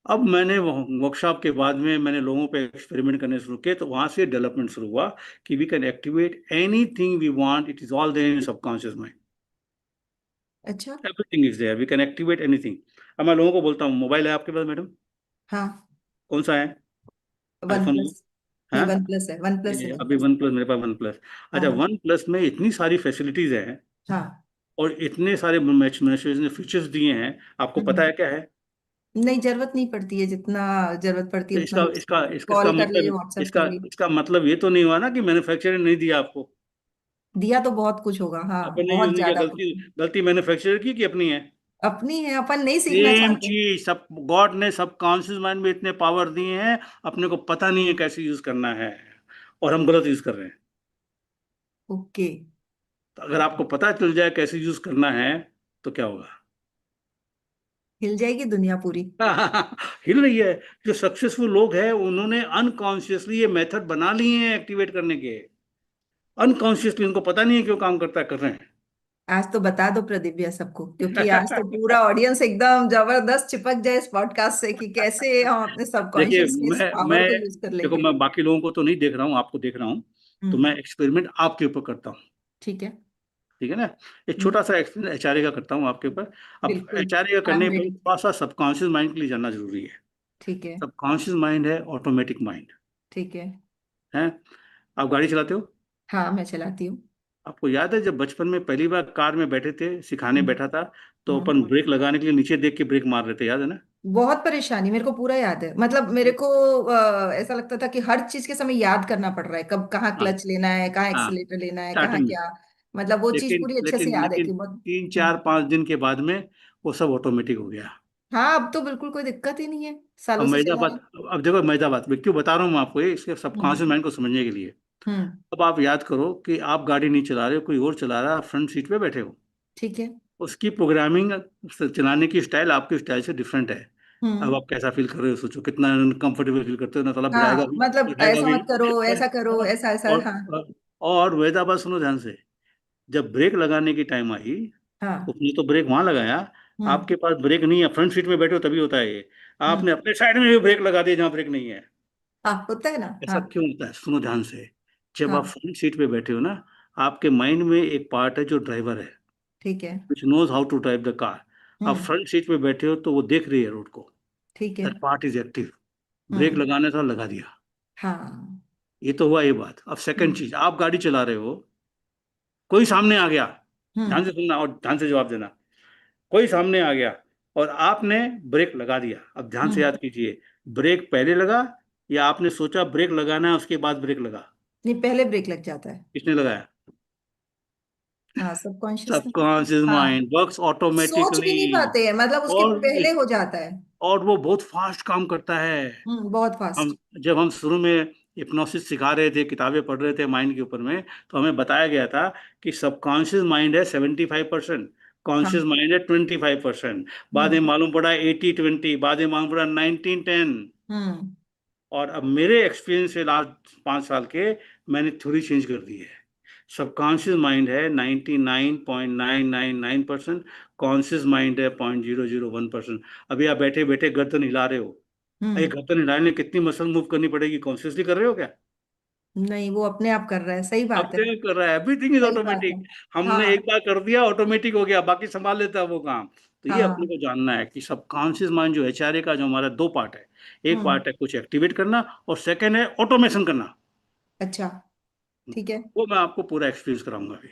अब मैंने वर्कशॉप के बाद में मैंने लोगों पे एक्सपेरिमेंट करने शुरू किए, तो वहां से डेवलपमेंट शुरू हुआ कि we can activate anything we want, it is all there in subconscious mind. अच्छा। Everything is there, we can activate anything. अब मैं लोगों को बोलता हूँ, मोबाइल है आपके पास मैडम? हाँ। कौन सा है? One iPhone? प्लस। है? नहीं, वन प्लस है, वन प्लस है मेरे अभी पास। वन प्लस, मेरे पास वन प्लस। अच्छा, हाँ। वन प्लस में इतनी सारी फैसिलिटीज हैं, हाँ। और इतने सारे मैनेजमेंट फीचर्स दिए हैं, आपको पता हम्म। है क्या है? नहीं, जरूरत नहीं पड़ती है, जितना जरूरत पड़ती तो है उतना इसका यूज इसका करते हैं, इसका इसका कॉल कर लिए, मतलब, व्हाट्सएप कर इसका लिए। इसका मतलब ये तो नहीं हुआ ना कि मैन्युफैक्चरर ने नहीं दिया आपको? दिया तो बहुत कुछ होगा, हाँ, अपन ने यूज बहुत नहीं किया, ज्यादा कुछ। गलती गलती मैन्युफैक्चरर की कि अपनी है? अपनी है, अपन नहीं सीखना सेम चाहते। चीज, सब गॉड ने सब कॉन्शियस माइंड में इतने पावर दिए हैं, अपने को पता नहीं है कैसे यूज करना है, और हम गलत यूज कर रहे हैं। ओके। तो अगर आपको पता चल जाए कैसे यूज करना है, तो क्या होगा? हिल जाएगी दुनिया पूरी। हिल रही है। जो सक्सेसफुल लोग हैं उन्होंने अनकॉन्शियसली ये मेथड बना लिए हैं एक्टिवेट करने के। अनकॉन्शियसली उनको पता नहीं है क्यों काम करता है, कर रहे हैं। आज तो बता दो प्रदीप भैया सबको, क्योंकि आज तो पूरा ऑडियंस एकदम जबरदस्त चिपक जाए इस पॉडकास्ट से कि कैसे हम अपने देखिए, सबकॉन्शियसनेस मैं पावर को यूज कर देखो, लेंगे। मैं बाकी लोगों को तो नहीं देख रहा हूँ, आपको देख रहा हूँ। तो हम्म। मैं एक्सपेरिमेंट आपके ऊपर करता हूँ। ठीक है। ठीक है ना? एक हम्म। छोटा सा एक्सपेरिमेंट एचआरए का करता हूँ आपके ऊपर। अब बिल्कुल। एचआरए का आई एम करने पर रेडी। थोड़ा सा सबकॉन्शियस माइंड के लिए जानना जरूरी है। ठीक है। सबकॉन्शियस माइंड है ऑटोमेटिक माइंड ठीक है। है। आप गाड़ी चलाते हो? हाँ, मैं चलाती हूँ। आपको याद है जब बचपन में पहली बार कार में बैठे थे, सिखाने हम्म। बैठा था, तो हम्म। अपन ब्रेक लगाने के लिए नीचे देख के ब्रेक मार रहे थे, याद है ना? बहुत परेशानी, मेरे को पूरा याद है, मतलब मेरे को ऐसा लगता था कि हर चीज के समय याद करना पड़ रहा है, कब कहाँ हाँ, क्लच लेना है, कहाँ हाँ, एक्सीलेटर लेना है, कहाँ स्टार्टिंग में। क्या। मतलब वो चीज लेकिन पूरी अच्छे से लेकिन याद है लेकिन कि बहुत। 3 4 5 दिन के बाद में वो सब ऑटोमेटिक हो गया। हाँ, अब तो बिल्कुल कोई दिक्कत ही नहीं है, अब सालों से चला मैदाबाद, है। अब देखो मैदाबाद में क्यों बता रहा हूँ मैं आपको, ये इसके हम्म। सबकॉन्शियस माइंड को समझने के लिए। हम्म। अब आप याद करो कि आप गाड़ी नहीं चला रहे हो, कोई और चला रहा है, आप फ्रंट सीट पे बैठे हो। ठीक है। उसकी प्रोग्रामिंग, चलाने की स्टाइल आपकी स्टाइल से डिफरेंट है। अब हम्म। आप कैसा फील कर रहे हो, सोचो कितना कंफर्टेबल फील करते हो ना, साला भिड़ाएगा हाँ, भी, मतलब उठाएगा ऐसा भी। मत करो, ऐसा करो, ऐसा ऐसा, और हाँ। और वेदा बात सुनो ध्यान से। जब ब्रेक लगाने की टाइम आई, हाँ। उसने तो ब्रेक वहां लगाया। हम्म। आपके पास ब्रेक नहीं है, फ्रंट सीट में बैठे हो तभी होता है ये। हम्म। आपने अपने साइड में भी ब्रेक लगा दिया जहां ब्रेक नहीं है। हाँ, होता है ना, ऐसा हाँ। क्यों होता है, सुनो ध्यान से। जब आप हाँ। फ्रंट सीट पे बैठे हो ना, आपके माइंड में एक पार्ट है जो ड्राइवर है, ठीक है। Which knows how to drive the car. आप हम्म। फ्रंट सीट पे बैठे हो तो वो देख रही है रोड को। ठीक है। That part is active. Break hmm. लगाने था, लगा दिया। हाँ। ये तो हुआ ये बात। अब सेकंड हम्म। चीज, आप गाड़ी चला रहे हो, कोई सामने आ गया, ध्यान हम्म। से सुनना और ध्यान से जवाब देना। कोई सामने आ गया और आपने ब्रेक लगा दिया, अब ध्यान से हम्म। याद कीजिए, ब्रेक पहले लगा या आपने सोचा ब्रेक लगाना है उसके बाद ब्रेक लगा? नहीं, पहले ब्रेक लग जाता है। किसने लगाया? हाँ, सबकॉन्शियस में। सबकॉन्शियस हाँ, माइंड वर्क्स सोच भी ऑटोमेटिकली। नहीं पाते हैं, मतलब उसके और पहले हो जाता है। और वो बहुत फास्ट काम करता है। बहुत हम फास्ट। जब हम शुरू में हिप्नोसिस सिखा रहे थे, किताबें पढ़ रहे थे माइंड के ऊपर में, तो हमें बताया गया था कि सबकॉन्शियस माइंड है 75%, कॉन्शियस हाँ। माइंड है 25%। बाद में हम्म। मालूम पड़ा 80-20, बाद में मालूम पड़ा 19-10। हम्म। और अब मेरे एक्सपीरियंस से लास्ट 5 साल के, मैंने थ्योरी चेंज कर दी है। सबकॉन्शियस माइंड है 99.999%, कॉन्शियस माइंड है 0.001%। अभी आप बैठे बैठे गर्दन हिला रहे हो, ये हम्म। गर्दन हिलाने में कितनी मसल मूव करनी पड़ेगी? कॉन्शियसली कर रहे हो क्या? नहीं, वो अपने आप कर रहा है, सही बात है। अपने कर रहा है, एवरीथिंग इज सही बात है। ऑटोमेटिक। हमने एक हाँ। बार कर दिया, ऑटोमेटिक हो गया, बाकी संभाल लेता है वो काम। तो ये अपने हाँ। को जानना है कि सबकॉन्शियस माइंड जो एचआरए का, जो हमारा दो पार्ट है, एक हम्म। पार्ट है कुछ एक्टिवेट करना, और सेकंड है ऑटोमेशन करना। अच्छा। ठीक है। वो मैं आपको पूरा एक्सपीरियंस कराऊंगा अभी।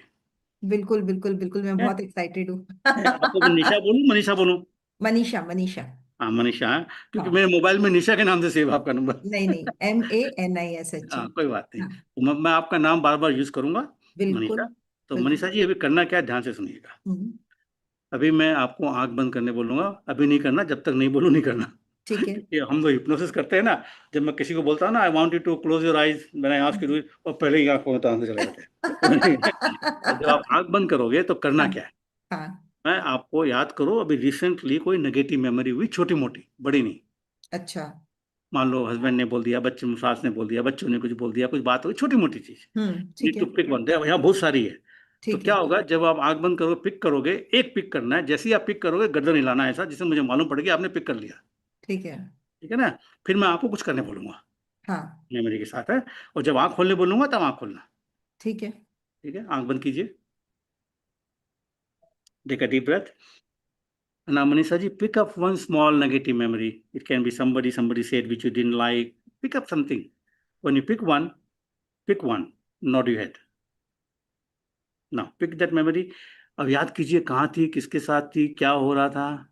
बिल्कुल बिल्कुल बिल्कुल, मैं है? बहुत एक्साइटेड हूँ। है? आपको मैं निशा बोलूं, मनीषा बोलूं? मनीषा, मनीषा। हाँ, मनीषा है, क्योंकि हाँ। मेरे मोबाइल में निशा के नाम से सेव है आपका नंबर। नहीं नहीं, MANISH। हाँ, कोई बात नहीं, हाँ। तो मैं आपका नाम बार बार यूज करूंगा, बिल्कुल मनीषा। तो बिल्कुल। मनीषा जी, अभी करना क्या है, ध्यान से सुनिएगा। हम्म। अभी मैं आपको आंख बंद करने बोलूंगा, अभी नहीं करना, जब तक नहीं बोलूं नहीं करना। ठीक है। ये हम लोग हिप्नोसिस करते हैं ना, जब मैं किसी को बोलता हूँ ना, I want you to close your eyes, मैंने आस्क यू, और पहले ही आंख में तान से चले जाते हैं। और जब आप आंख बंद करोगे तो करना हाँ। क्या है? हाँ। मैं आपको याद करो, अभी रिसेंटली कोई नेगेटिव मेमोरी हुई, छोटी मोटी, बड़ी नहीं। अच्छा। मान लो हस्बैंड ने बोल दिया, बच्चे सास ने बोल दिया, बच्चों ने कुछ बोल दिया, कुछ बात हुई, छोटी मोटी चीज। ठीक नीड टू है। पिक वन, यहाँ बहुत सारी है। तो ठीक क्या है। होगा, जब आप आंख बंद करोगे, पिक करोगे, एक पिक करना है, जैसे ही आप पिक करोगे गर्दन हिलाना है ऐसा, जिससे मुझे मालूम पड़ेगा आपने पिक कर लिया। ठीक है। ठीक है ना? फिर मैं आपको कुछ करने बोलूंगा, हाँ। मेमोरी के साथ है। और जब आंख खोलने बोलूंगा तब आंख खोलना। ठीक है। ठीक है, आंख बंद कीजिए, take a deep breath. Now, Manisha ji, pick up one small negative memory. It can be somebody said which you didn't like. Pick up something. When you pick one, nod your head. Now, pick that memory. अब याद कीजिए कहाँ थी, किसके साथ थी, क्या हो रहा था।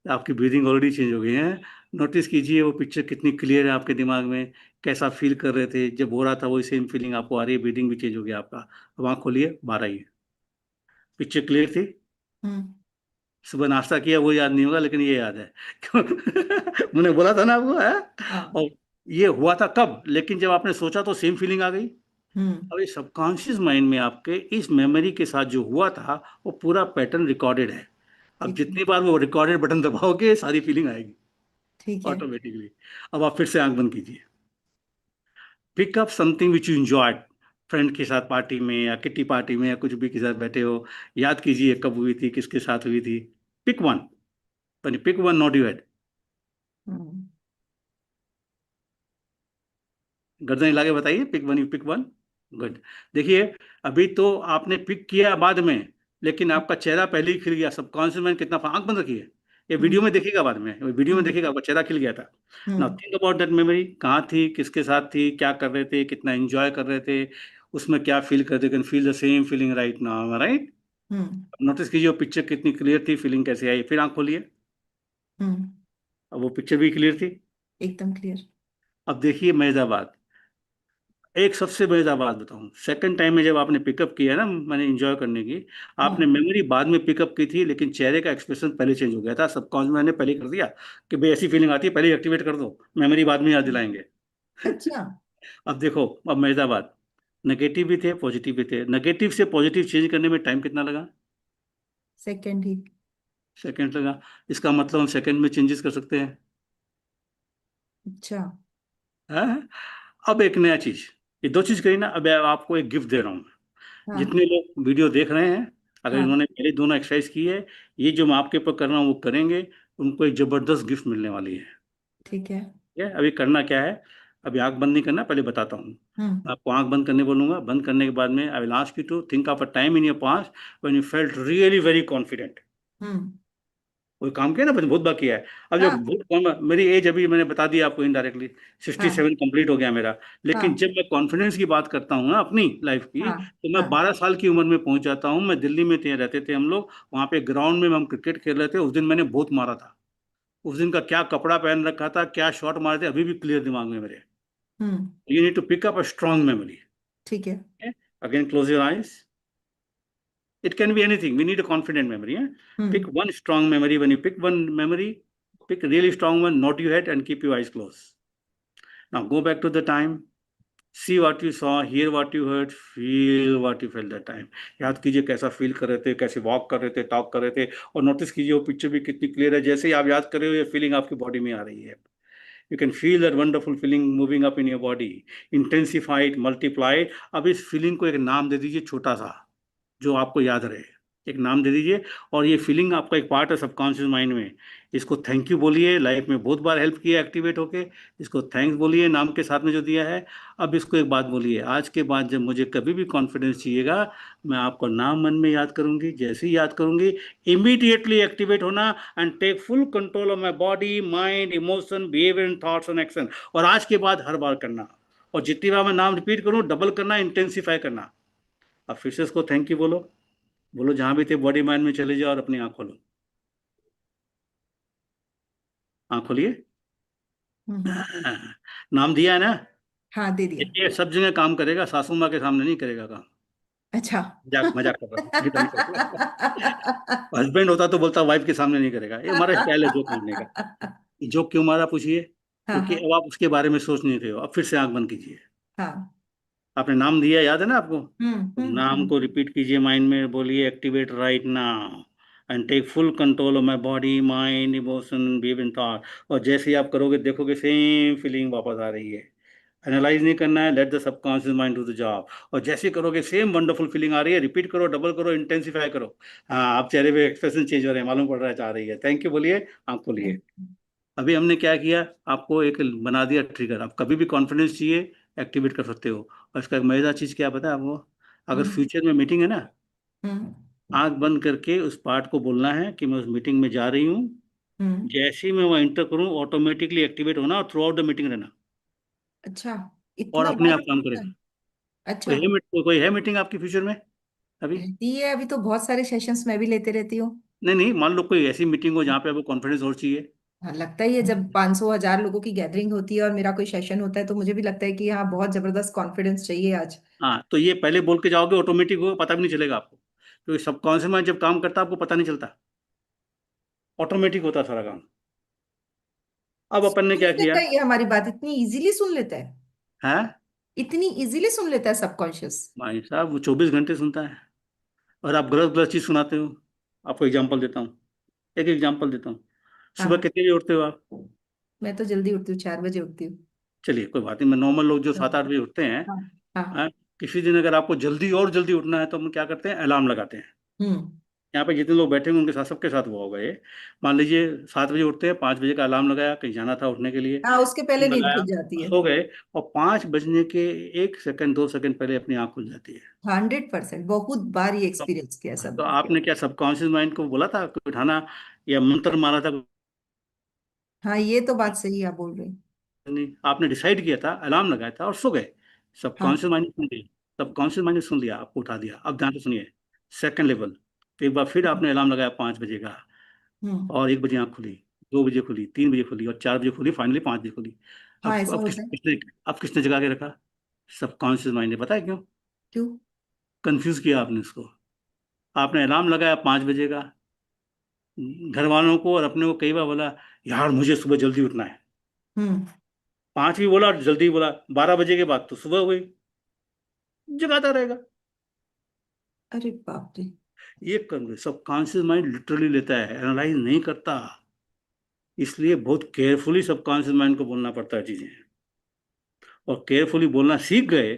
आपकी ब्रीदिंग ऑलरेडी चेंज हो गई है। नोटिस कीजिए वो पिक्चर कितनी क्लियर है आपके दिमाग में, कैसा फील कर रहे थे जब हो रहा था, वही सेम फीलिंग आपको आ रही है, ब्रीदिंग भी चेंज हो गया आपका। अब आँख खोलिए, बाहर आइए। पिक्चर क्लियर थी? हम्म। सुबह नाश्ता किया वो याद नहीं होगा, लेकिन ये याद है। मैंने बोला था ना आपको, है? हाँ। और ये हुआ था कब, लेकिन जब आपने सोचा तो सेम फीलिंग आ गई। हम्म। अब ये सबकॉन्शियस माइंड में आपके इस मेमोरी के साथ जो हुआ था, वो पूरा पैटर्न रिकॉर्डेड है। अब ठीक है। जितनी बार वो रिकॉर्डेड बटन दबाओगे, सारी फीलिंग आएगी ठीक है। ऑटोमेटिकली। अब आप फिर से आंख बंद कीजिए। Pick up something which you enjoyed, friend के साथ पार्टी में या किटी पार्टी में या कुछ भी के साथ बैठे हो। याद कीजिए कब हुई थी, किसके साथ हुई थी। Pick one, pick one, not you. Hmm. गर्दन हिला के बताइए, pick one, you pick one. Good. देखिए, अभी तो आपने पिक किया बाद में, लेकिन आपका चेहरा पहले ही खिल गया। सबकॉन्शियस माइंड कितना, आंख बंद रखिए, ये वीडियो हम्म। में देखिएगा, बाद में वीडियो में हम्म। देखिएगा आपका चेहरा खिल गया था। Now hmm. Think about that memory, कहाँ थी, किसके साथ थी, क्या कर रहे थे, कितना एंजॉय कर रहे थे, उसमें क्या फील करते, can feel the same feeling right now, right? Hmm. Notice कीजिए वो पिक्चर कितनी क्लियर थी, फीलिंग कैसे आई। फिर आंख खोलिए, हम्म। अब वो पिक्चर भी क्लियर थी। एकदम क्लियर। अब देखिए मजेदार बात, एक सबसे मजेदार बात बताऊं, सेकंड टाइम में जब आपने पिकअप किया ना, मैंने एंजॉय करने की, आपने हाँ। मेमोरी बाद में पिकअप की थी, लेकिन चेहरे का एक्सप्रेशन पहले चेंज हो गया था। सबकॉन्शियस मैंने पहले कर दिया कि भाई ऐसी फीलिंग आती है, पहले एक्टिवेट कर दो, मेमोरी बाद में याद दिलाएंगे। अच्छा। अब देखो, अब मजेदार बात, नेगेटिव भी थे, पॉजिटिव भी थे। नेगेटिव से पॉजिटिव चेंज करने में टाइम कितना लगा? सेकंड ही। सेकंड लगा। इसका मतलब हम सेकंड में चेंजेस कर सकते हैं। अच्छा। हाँ? अब एक नया चीज, ये दो चीज कही ना, अब आपको एक गिफ्ट दे रहा हूँ। हाँ। जितने लोग वीडियो देख रहे हैं, अगर हाँ। इन्होंने पहले दोनों एक्सरसाइज की है, ये जो मैं आपके ऊपर कर रहा हूँ वो करेंगे, उनको एक जबरदस्त गिफ्ट मिलने वाली है। ठीक है। ठीक है, अभी करना क्या है, अभी आंख बंद नहीं करना, पहले बताता हूँ। हम्म। आपको आंख बंद करने बोलूंगा, बंद करने के बाद में I will ask you to think of a time in your past when you felt really very confident. Hmm. कोई काम किया ना, बहुत बार किया है। अब जब हाँ। मेरी एज अभी मैंने बता दिया आपको इनडायरेक्टली, 67 हाँ। कंप्लीट हो गया मेरा। लेकिन हाँ। जब मैं कॉन्फिडेंस की बात करता हूँ ना अपनी लाइफ की, हाँ। तो मैं हाँ। 12 साल की उम्र में पहुंच जाता हूँ। मैं दिल्ली में थे, रहते थे हम लोग, वहाँ पे ग्राउंड में हम क्रिकेट खेल रहे थे। उस दिन मैंने बहुत मारा था। उस दिन का क्या कपड़ा पहन रखा था, क्या शॉट मारे थे, अभी भी क्लियर दिमाग में मेरे। Hmm. You need to pick up a strong memory. ठीक है। Okay? Again, close your eyes. It can be anything. We need a confident memory. Eh? Pick hmm. one strong memory. When you pick one memory, pick a really strong one, nod your head, and keep your eyes closed. Now go back to the time. See what you saw, hear what you heard, feel what you felt that time. याद कीजिए कैसा फील कर रहे थे, कैसे वॉक कर रहे थे, टॉक कर रहे थे, और नोटिस कीजिए वो पिक्चर भी कितनी क्लियर है। जैसे ही आप याद कर रहे हो, ये फीलिंग आपकी बॉडी में आ रही है। You can feel that wonderful feeling moving up in your body. Intensify it, multiply it. अब इस फीलिंग को एक नाम दे दीजिए छोटा सा, जो आपको याद रहे। एक नाम दे दीजिए। और ये फीलिंग आपका एक पार्ट है सबकॉन्शियस माइंड में। इसको थैंक यू बोलिए, लाइफ में बहुत बार हेल्प किया एक्टिवेट होके। इसको थैंक्स बोलिए नाम के साथ में जो दिया है। अब इसको एक बात बोलिए, आज के बाद जब मुझे कभी भी कॉन्फिडेंस चाहिएगा, मैं आपको नाम मन में याद करूंगी। जैसे ही याद करूंगी, इमीडिएटली एक्टिवेट होना and take full control of my body, mind, emotion, behaviour and thoughts and action. और आज के बाद हर बार करना, और जितनी बार मैं नाम रिपीट करूं डबल करना, इंटेंसिफाई करना। अब फिर से इसको थैंक यू बोलो। बोलो जहां भी थे बॉडी माइंड में चले जाओ, और अपनी आंख खोलो। आंख खोलिए। हम्म। नाम दिया है ना। हाँ, दे दिया। ये सब जगह काम करेगा, सासू माँ के सामने नहीं करेगा काम। अच्छा। मजाक मजाक कर रहा हूँ, नहीं तो नहीं करेगा। हस्बैंड होता तो बोलता वाइफ के सामने नहीं करेगा। ये हमारा स्टाइल है जोक मारने का। जोक क्यों मारा पूछिए? हाँ क्योंकि हाँ अब आप उसके बारे में सोच नहीं रहे हो। अब फिर से आंख बंद कीजिए। हाँ। आपने नाम दिया, याद है ना आपको? तो नाम हम्म। को रिपीट कीजिए माइंड में, बोलिए activate right now and take full control of my body, mind, emotion, behaviour and thought. और जैसे ही आप करोगे, देखोगे सेम फीलिंग वापस आ रही है। एनालाइज नहीं करना है, let the subconscious mind do the job. और जैसे ही करोगे सेम वंडरफुल फीलिंग आ रही है, रिपीट करो, डबल करो, इंटेंसिफाई करो। हाँ, आप चेहरे पे एक्सप्रेशन चेंज हो रहे हैं, मालूम पड़ रहा है, चाह रही है। थैंक यू बोलिए, आंख खोलिए। अभी हमने क्या किया, आपको एक बना दिया ट्रिगर। आप कभी भी कॉन्फिडेंस चाहिए, एक्टिवेट कर सकते हो। और इसका एक मजेदार चीज़ क्या पता है आपको? अगर हम्म। फ्यूचर में मीटिंग है ना, हम्म। आंख बंद करके उस पार्ट को बोलना है कि मैं उस मीटिंग में जा रही हूँ। हम्म। जैसे ही मैं वहाँ इंटर करूँ, ऑटोमेटिकली एक्टिवेट होना, और थ्रू आउट द मीटिंग रहना। अच्छा, और इतना अपने आप बहुत काम होता है। करेगा। अच्छा। कोई है मीटिंग आपकी फ्यूचर में अभी? रहती है, अभी तो बहुत सारे सेशंस मैं भी लेते रहती हूँ। नहीं नहीं, मान लो कोई ऐसी मीटिंग हो जहाँ पे आपको कॉन्फिडेंस और चाहिए। हाँ, लगता ही है जब 500 1000 लोगों की गैदरिंग होती है और मेरा कोई सेशन होता है तो मुझे भी लगता है कि हाँ, बहुत जबरदस्त कॉन्फिडेंस चाहिए आज। हाँ, तो ये पहले बोल के जाओगे, ऑटोमेटिक होगा, पता भी नहीं चलेगा आपको। क्योंकि सबकॉन्शियस माइंड जब काम करता है, आपको पता नहीं चलता, ऑटोमेटिक होता है सारा काम। अब अपन ने सुन क्या लेता किया है ये हमारी बात, इतनी इजीली सुन लेता है। है? इतनी इजीली सुन लेता है सबकॉन्शियस। भाई साहब, वो 24 घंटे सुनता है। और आप गलत गलत चीज सुनाते हो। आपको एग्जाम्पल देता हूँ, एक एग्जाम्पल देता हूँ। हाँ सुबह हाँ। कितने बजे उठते हो आप? मैं तो जल्दी उठती हूँ, 4 बजे उठती हूँ। चलिए कोई बात नहीं, मैं नॉर्मल लोग जो हाँ 7 8 बजे उठते हैं। हाँ हाँ। हाँ, किसी दिन अगर आपको जल्दी और जल्दी उठना है, तो हम क्या करते हैं, अलार्म लगाते हैं। हम्म। यहाँ पे जितने लोग बैठे होंगे उनके साथ, सबके साथ हुआ होगा ये। मान लीजिए 7 बजे उठते हैं, 5 बजे का अलार्म लगाया, कहीं जाना था उठने के लिए, हाँ, उसके पहले नींद लगाया, खुल जाती है। सो गए। और 5 बजने के 1 सेकंड 2 सेकंड पहले अपनी आंख खुल जाती है। 100%, बहुत बार ये तो, एक्सपीरियंस किया तो सब। आपने क्या सबकॉन्शियस माइंड को बोला था कि उठाना, या मंत्र मारा था? हाँ, ये तो बात सही है, आप बोल रहे हैं। नहीं, आपने डिसाइड किया था, अलार्म लगाया था और सो गए। हाँ। सबकॉन्शियस माइंड ने सुन लिया, सबकॉन्शियस माइंड ने सुन लिया, आपको उठा दिया। अब ध्यान से सुनिए, सेकंड लेवल। तो एक बार फिर आपने अलार्म लगाया 5 बजे का, हम्म। और 1 बजे आँख खुली, 2 बजे खुली, 3 बजे खुली, और 4 बजे खुली, फाइनली 5 बजे खुली। हाँ, अब ऐसा अब किस होता है। किसने अब किसने जगा के रखा? सबकॉन्शियस माइंड ने। पता है क्यों? क्यों? कंफ्यूज किया आपने उसको। आपने अलार्म लगाया 5 बजे का, घर वालों को और अपने को कई बार बोला, यार मुझे सुबह जल्दी उठना है। हम्म। 5 भी बोला और जल्दी बोला, 12 बजे के बाद तो सुबह हो गई। जगाता रहेगा। अरे बाप रे। ये कर, सबकॉन्शियस माइंड लिटरली लेता है, एनालाइज नहीं करता। इसलिए बहुत केयरफुली सबकॉन्शियस माइंड को बोलना पड़ता है चीजें। और केयरफुली बोलना सीख गए,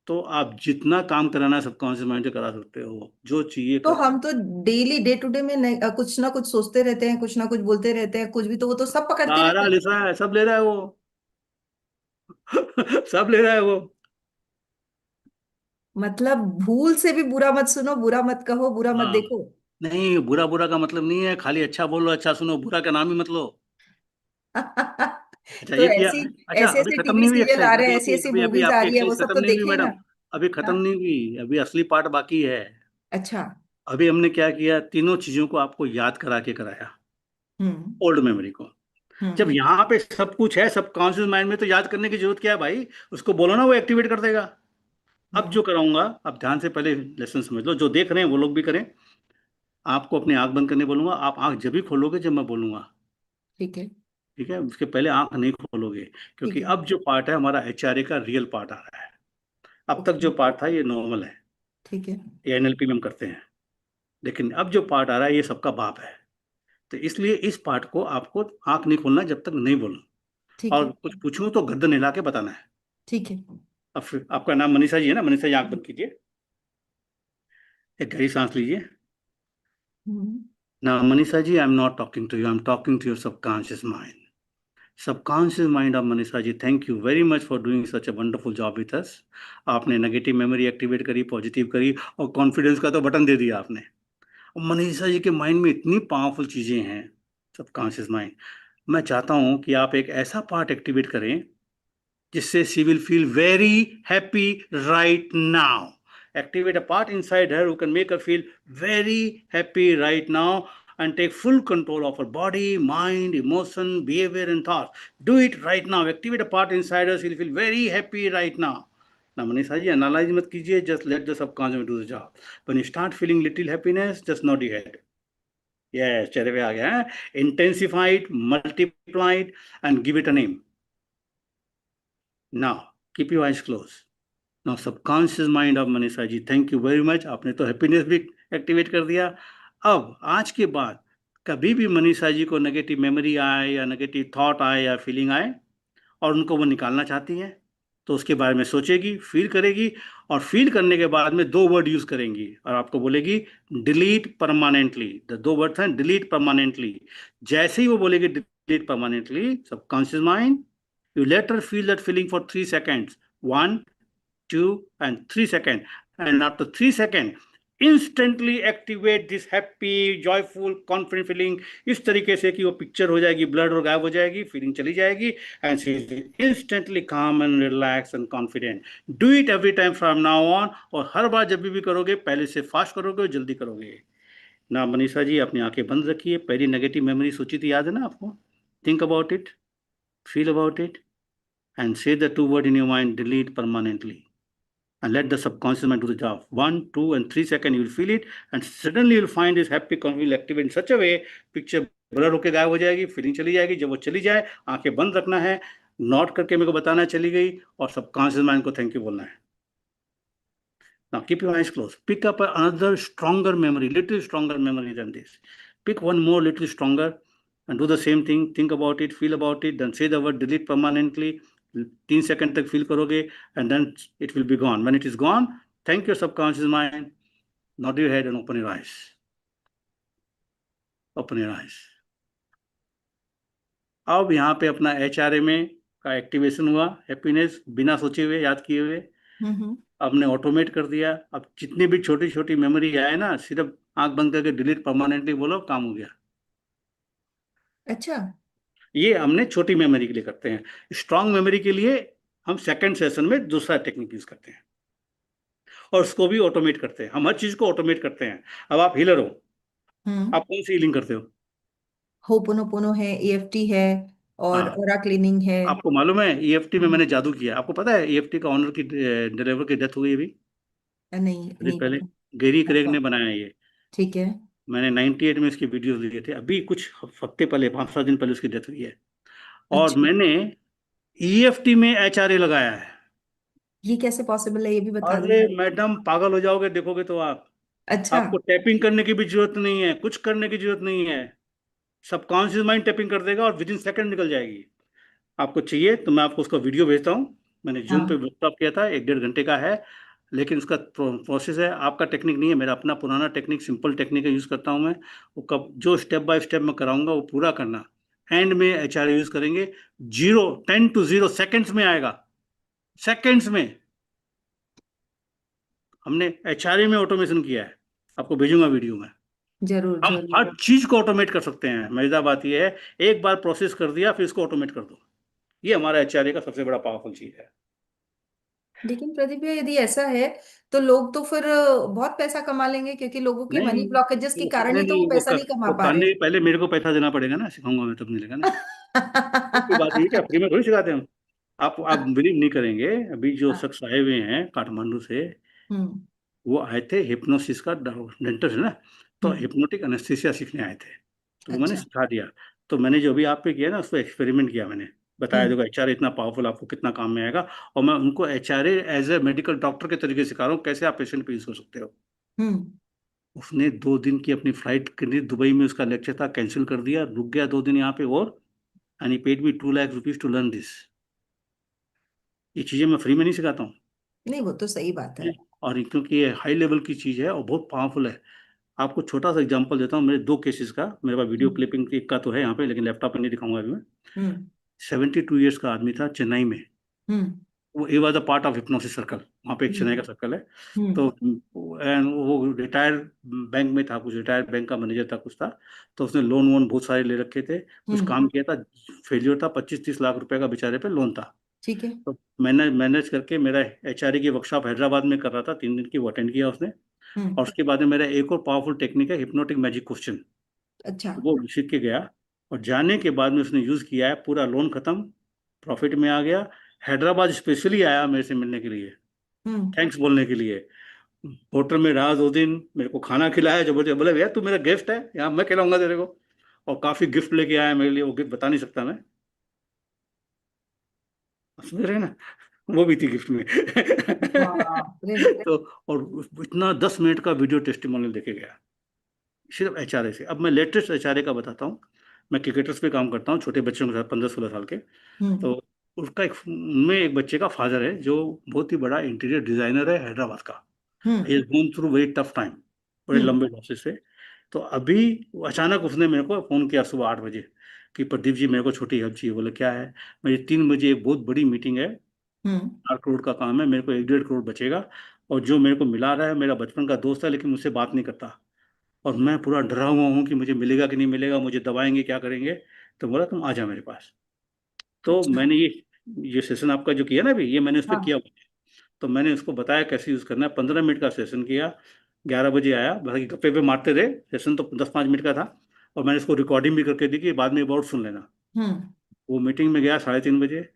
तो आप जितना काम कराना है सबकॉन्शियस माइंड से करा सकते हो, जो चाहिए तो कर। हम तो डेली डे टू डे में कुछ ना कुछ सोचते रहते हैं, कुछ ना कुछ बोलते रहते हैं, कुछ भी तो वो तो सब पकड़ते सारा रहते हैं। लिख रहा है, सब ले रहा है वो। सब ले रहा है वो। मतलब भूल से भी बुरा मत सुनो, बुरा मत कहो, बुरा मत हाँ, देखो। नहीं, बुरा बुरा का मतलब नहीं है, खाली अच्छा बोलो, अच्छा सुनो, बुरा का नाम ही मत लो। अच्छा तो ये किया। ऐसी अच्छा, ऐसे अभी ऐसे खत्म टीवी नहीं हुई सीरियल एक्सरसाइज, आ रहे अभी हैं, ऐसी अभी ऐसी अभी अभी मूवीज आ आपकी रही है, वो एक्सरसाइज सब खत्म तो नहीं हुई देखिए ना। मैडम। अभी खत्म हाँ। नहीं हुई, अभी असली पार्ट बाकी है। अच्छा। अभी हमने क्या किया, तीनों चीजों को आपको याद करा के कराया, हम्म। ओल्ड मेमोरी को। जब हम्म। यहाँ पे सब कुछ है सबकॉन्शियस माइंड में, तो याद करने की जरूरत क्या है भाई? उसको बोलो ना, वो एक्टिवेट कर देगा। अब जो कराऊंगा, अब ध्यान से पहले लेसन समझ लो, जो देख रहे हैं वो लोग भी करें। आपको अपनी आंख बंद करने बोलूंगा, आप आंख जब भी खोलोगे जब मैं बोलूंगा। ठीक है। ठीक है, उसके पहले आंख नहीं खोलोगे, क्योंकि ठीक है। अब जो पार्ट है हमारा एचआरए का रियल पार्ट आ रहा है। अब तक ओके। जो पार्ट था ये नॉर्मल है, ठीक है। ये एनएलपी में हम करते हैं। लेकिन अब जो पार्ट आ रहा है ये सबका बाप है। तो इसलिए इस पार्ट को आपको आंख नहीं खोलना जब तक नहीं बोलूं। ठीक और है। कुछ पूछूं तो गर्दन हिला के बताना है। ठीक है। अब फिर आपका नाम मनीषा जी है ना? मनीषा जी, आंख बंद कीजिए, एक गहरी सांस लीजिए। हम्म। ना Manisha ji, I am not talking to you, I am talking to your subconscious mind. Subconscious mind of Manisha ji, thank you very much for doing such a wonderful job with us. आपने नेगेटिव मेमोरी एक्टिवेट करी, पॉजिटिव करी, और कॉन्फिडेंस का तो बटन दे दिया आपने। और मनीषा जी के माइंड में इतनी पावरफुल चीजें हैं, सबकॉन्शियस माइंड। मैं चाहता हूं कि आप एक ऐसा पार्ट एक्टिवेट करें जिससे she will feel very happy right now. Activate a part inside her who can make her feel very happy right now and take full control of her body, mind, emotion, behavior, and thoughts. Do it right now. Activate a part inside her. She'll feel very happy right now. Now, Manisha ji, analyze मत कीजिए. Just let the subconscious do the job. When you start feeling little happiness, just nod your head. Yes, चेहरे पे आ गया है. Intensify it, multiply it, and give it a name. Now, keep your eyes closed. Now subconscious mind of Manisha ji, thank you very much, आपने तो हैप्पीनेस भी एक्टिवेट कर दिया। अब आज के बाद कभी भी मनीषा जी को नेगेटिव मेमोरी आए या नेगेटिव थॉट आए या फीलिंग आए और उनको वो निकालना चाहती हैं, तो उसके बारे में सोचेगी, फील करेगी, और फील करने के बाद में दो वर्ड यूज करेंगी और आपको बोलेगी डिलीट परमानेंटली। द दो वर्ड्स हैं डिलीट परमानेंटली। जैसे ही वो बोलेगी delete permanently, subconscious mind, you let her feel that feeling for 3 seconds, 1, 2, and 3 seconds. And after 3 seconds, instantly activate this happy, joyful, confident feeling, इस तरीके से कि वो पिक्चर हो जाएगी, ब्लड और गायब हो जाएगी, फीलिंग चली जाएगी, and she is instantly calm and relaxed and confident. Do it every time from now on, और हर बार जब भी करोगे पहले से फास्ट करोगे और जल्दी करोगे ना। मनीषा जी, अपनी आंखें बंद रखिए। पहली नेगेटिव मेमोरी सोची थी, याद है ना आपको? Think about it, feel about it, and say the two word in your mind, delete permanently, and let the subconscious mind do the job. 1, 2, and 3 seconds, you will feel it, and suddenly you'll find this happy confident active in such a way, picture blur होके गायब हो जाएगी, फीलिंग चली जाएगी। जब वो चली जाए, आंखें बंद रखना है, नोट करके मेरे को बताना है चली गई, और सबकॉन्शियस माइंड को थैंक यू बोलना है। Now keep your eyes closed. Pick up another stronger memory, little stronger memory than this. Pick one more little stronger and do the same thing. Think about it, feel about it, then say the word delete permanently. 3 seconds तक feel करोगे, and then it will be gone. When it is gone, thank your subconscious mind. Nod your head and open your eyes. Open your eyes. अब यहाँ पे अपना HRA में का एक्टिवेशन हुआ, हैप्पीनेस बिना सोचे हुए, याद किए हुए हम्म। आपने ऑटोमेट कर दिया। अब जितनी भी छोटी छोटी मेमोरी आए ना, सिर्फ आंख बंद करके डिलीट परमानेंटली बोलो, काम हो गया। अच्छा। ये हमने छोटी मेमोरी के लिए करते हैं। स्ट्रांग मेमोरी के लिए हम सेकंड सेशन में दूसरा टेक्निक यूज करते हैं, और उसको भी ऑटोमेट करते हैं। हम हर चीज को ऑटोमेट करते हैं। अब आप हीलर हो, हम्म। आप कौन सी हीलिंग करते हो? होपोनोपोनो है, EFT है, और हाँ, ओरा क्लीनिंग है। आपको मालूम है ईएफटी में हम्म। मैंने जादू किया? आपको पता है ईएफटी का ऑनर की डिलीवर की डेथ हुई अभी नहीं, कुछ दिन नहीं पहले? पता। गेरी क्रेग अच्छा। ने बनाया ये। ठीक है। मैंने 98 में इसकी वीडियोस लिए थे, अभी कुछ हफ्ते पहले, 5-7 दिन पहले उसकी डेथ हुई है। और अच्छा, मैंने ईएफटी में एचआरए लगाया है। ये कैसे पॉसिबल है, ये भी बता अरे दो। मैडम, पागल हो जाओगे देखोगे तो आप। अच्छा। आपको टैपिंग करने की भी जरूरत नहीं है, कुछ करने की जरूरत नहीं है। सबकॉन्शियस माइंड टैपिंग कर देगा और विद इन सेकंड निकल जाएगी। आपको चाहिए तो मैं आपको उसका वीडियो भेजता हूँ। मैंने जूम पे हाँ। वर्कशॉप किया था, 1-1.5 घंटे का है। लेकिन उसका प्रोसेस है, आपका टेक्निक नहीं है, मेरा अपना पुराना टेक्निक, सिंपल टेक्निक का यूज़ करता हूँ मैं। वो कब जो स्टेप बाय स्टेप मैं कराऊंगा वो पूरा करना। एंड में एचआर यूज़ करेंगे। 10 to 0 सेकेंड्स में आएगा, सेकेंड्स में। हमने एचआरए में ऑटोमेशन किया है, आपको भेजूंगा वीडियो में। जरूर हम जरूर। हर चीज को ऑटोमेट कर सकते हैं। मजेदार बात यह है, एक बार प्रोसेस कर दिया फिर इसको ऑटोमेट कर दो। ये हमारा एचआरए का सबसे बड़ा पावरफुल चीज है। लेकिन प्रदीप भैया, यदि ऐसा है तो लोग तो फिर बहुत पैसा कमा लेंगे, क्योंकि लोगों के मनी नहीं, ब्लॉकेजेस के वो कारण करने ही तो वो नहीं, पैसा नहीं कमा वो पा रहे करने पहले मेरे को पैसा देना पड़ेगा ना, सिखाऊंगा मैं तब मिलेगा ना। हैं। कोई बात नहीं, क्या फ्री में थोड़ी सिखाते हैं हम। आप बिलीव नहीं करेंगे, अभी जो हाँ। शख्स आए हुए हैं काठमांडू से, हम्म। वो आए थे हिप्नोसिस का डेंटर है ना, तो हम्म। हिप्नोटिक एनेस्थीसिया सीखने आए थे। तो वो मैंने अच्छा। सिखा दिया। तो मैंने जो भी आप पे किया ना, उसको एक्सपेरिमेंट किया मैंने, बताया हम्म। देखो एचआरए इतना पावरफुल, आपको कितना काम में आएगा। और मैं उनको HRA as a medical doctor के तरीके से सिखा रहा हूँ, कैसे आप पेशेंट पे यूज कर सकते हो। हम्म। उसने 2 दिन की अपनी फ्लाइट के लिए, दुबई में उसका लेक्चर था, कैंसिल कर दिया, रुक गया 2 दिन यहाँ पे, और and he paid me 2 lakh rupees to learn this. ये चीजें मैं फ्री में नहीं सिखाता हूँ। नहीं, वो तो सही बात है। और क्योंकि ये हाई लेवल की चीज है और बहुत पावरफुल है। आपको छोटा सा एग्जांपल देता हूँ, मेरे 2 केसेस का, मेरे पास वीडियो हम्म। क्लिपिंग एक का तो है यहाँ पे, लेकिन लैपटॉप पे नहीं दिखाऊंगा अभी मैं। हम्म। 72 ईयर्स का आदमी था, चेन्नई में। हम्म। वो ए was a part of hypnosis circle, वहाँ पे एक चेन्नई हम्म। का सर्कल है। तो हम्म। एंड वो रिटायर बैंक में था, कुछ रिटायर बैंक का मैनेजर था कुछ था। तो उसने लोन वोन बहुत सारे ले रखे थे, कुछ हम्म। काम किया था, फेलियर था, 25-30 लाख रुपए का बेचारे पे लोन था। ठीक है। तो मैंने मैनेज करके, मेरा एचआरए की वर्कशॉप हैदराबाद में कर रहा था, 3 दिन की, वो अटेंड किया उसने। और हम्म। उसके बाद में मेरा एक और पावरफुल टेक्निक है, हिप्नोटिक मैजिक क्वेश्चन। अच्छा। वो सीख के गया, और जाने के बाद में उसने यूज किया है, पूरा लोन खत्म, प्रॉफिट में आ गया। हैदराबाद स्पेशली आया मेरे से मिलने के लिए, हम्म। थैंक्स बोलने के लिए। होटल में रहा 2 दिन, मेरे को खाना खिलाया, जो बोले बोले भैया तू मेरा गेस्ट है यहाँ, मैं खिलाऊंगा तेरे को। और काफी गिफ्ट लेके आया मेरे लिए, वो गिफ्ट बता नहीं सकता मैं। समझ रहे हैं ना, वो भी थी गिफ्ट में। बाप रे। तो और इतना 10 मिनट का वीडियो टेस्टिमोनियल देके गया, सिर्फ एचआरए से। अब मैं लेटेस्ट एचआरए का बताता हूँ। मैं क्रिकेटर्स पे काम करता हूँ, छोटे बच्चों के साथ, 15-16 साल के। हम्म। तो उसका एक, उनमें एक बच्चे का फादर है जो बहुत ही बड़ा इंटीरियर डिजाइनर है हैदराबाद का। Hmm. He gone through very tough time, बड़े हम्म। लंबे लॉसेस से। तो अभी अचानक उसने मेरे को फोन किया सुबह 8 बजे कि प्रदीप जी मेरे को छोटी हेल्प चाहिए। बोले क्या है? मेरी 3 बजे एक बहुत बड़ी मीटिंग है, हम्म। 4 करोड़ का काम है, मेरे को 1-1.5 करोड़ बचेगा। और जो मेरे को मिला रहा है, मेरा बचपन का दोस्त है, लेकिन मुझसे बात नहीं करता। और मैं पूरा डरा हुआ हूँ कि मुझे मिलेगा कि नहीं मिलेगा, मुझे दबाएंगे, क्या करेंगे। तो बोला तुम आ जाओ मेरे पास। तो अच्छा। मैंने ये सेशन आपका जो किया ना अभी, ये मैंने उस पर किया हाँ। हुआ है। तो मैंने उसको बताया कैसे यूज़ करना है, 15 मिनट का सेशन किया। 11 बजे आया, बाकी गप्पे पे मारते रहे, सेशन तो 10-5 मिनट का था। और मैंने इसको रिकॉर्डिंग भी करके दी कि बाद में एक सुन लेना। हम्म। वो मीटिंग में गया 3:30 बजे,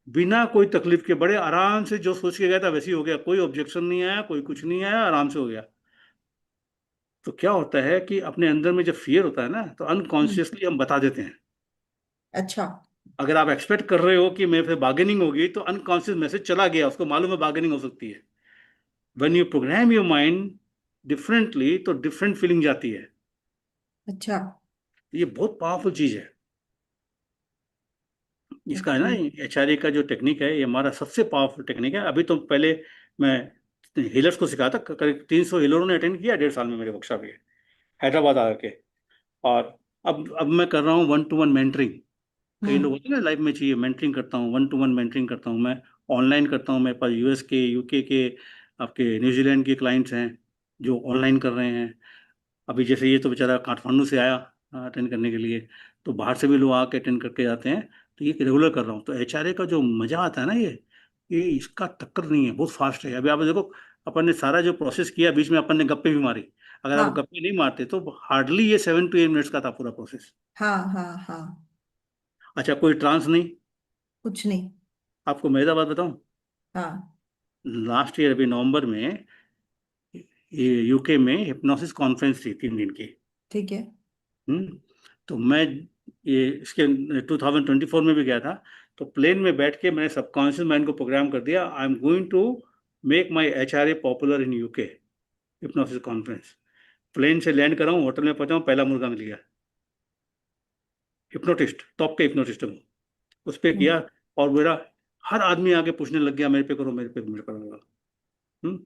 बिना कोई तकलीफ के, बड़े आराम से, जो सोच के गया था वैसे ही हो गया, कोई ऑब्जेक्शन नहीं आया, कोई कुछ नहीं आया, आराम से हो गया। तो क्या होता है कि अपने अंदर में जब फियर होता है ना, तो हम्म। अनकॉन्शियसली हम बता देते हैं। अच्छा। अगर आप एक्सपेक्ट कर रहे हो कि मेरे से बार्गेनिंग होगी, तो अनकॉन्शियस मैसेज चला गया, उसको मालूम है बार्गेनिंग हो सकती है। When you programme your mind differently, तो डिफरेंट फीलिंग जाती है। अच्छा। ये बहुत पावरफुल चीज है। इसका है ना, ओके। एचआरए का जो टेक्निक है, ये हमारा सबसे पावरफुल टेक्निक है। अभी तो पहले मैं हीलर्स को सिखाता, करीब 300 हीलरों ने अटेंड किया 1.5 साल में मेरे वर्कशॉप ये, हैदराबाद आकर के। और अब मैं कर रहा हूँ 1-to-1 मेंटरिंग। कई लोग हम्म। होते हैं ना लाइफ में चाहिए मेंटरिंग, करता हूँ 1-to-1 मेंटरिंग करता हूँ मैं। ऑनलाइन करता हूँ, मेरे पास यूएस के, यूके के, आपके न्यूजीलैंड के क्लाइंट्स हैं जो ऑनलाइन कर रहे हैं। अभी जैसे ये तो बेचारा काठमांडू से आया अटेंड करने के लिए, तो बाहर से भी लोग आके अटेंड करके जाते हैं। तो ये रेगुलर कर रहा हूँ। तो एचआरए का जो मजा आता है ना, ये इसका टक्कर नहीं है, बहुत फास्ट है। अभी आप देखो, अपन ने सारा जो प्रोसेस किया, बीच में अपन ने गप्पे भी मारी। अगर आप हाँ। गप्पे नहीं मारते तो हार्डली ये 7 to 8 मिनट्स का था पूरा प्रोसेस। हाँ। हाँ। हाँ। अच्छा, कोई ट्रांस नहीं। कुछ नहीं। आपको मजेदार बात बताऊं, हाँ। लास्ट ईयर अभी नवंबर में ये यूके में हिप्नोसिस कॉन्फ्रेंस थी 3 दिन की। ठीक है। हम्म। तो मैं ये इसके 2024 में भी गया था। तो प्लेन में बैठ के मैंने सबकॉन्शियस माइंड को प्रोग्राम कर दिया, I am going to make my HRA popular in UK, hypnosis conference. Plane से लैंड करा हूँ, होटल में पहुंचा हूँ, पहला मुर्गा मिल गया। हिप्नोटिस्ट, टॉप के हिप्नोटिस्ट हूँ, उस पर हम्म। किया। और मेरा हर आदमी आके पूछने लग गया, मेरे पे करो, मेरे पे, मेरे करो। हम्म।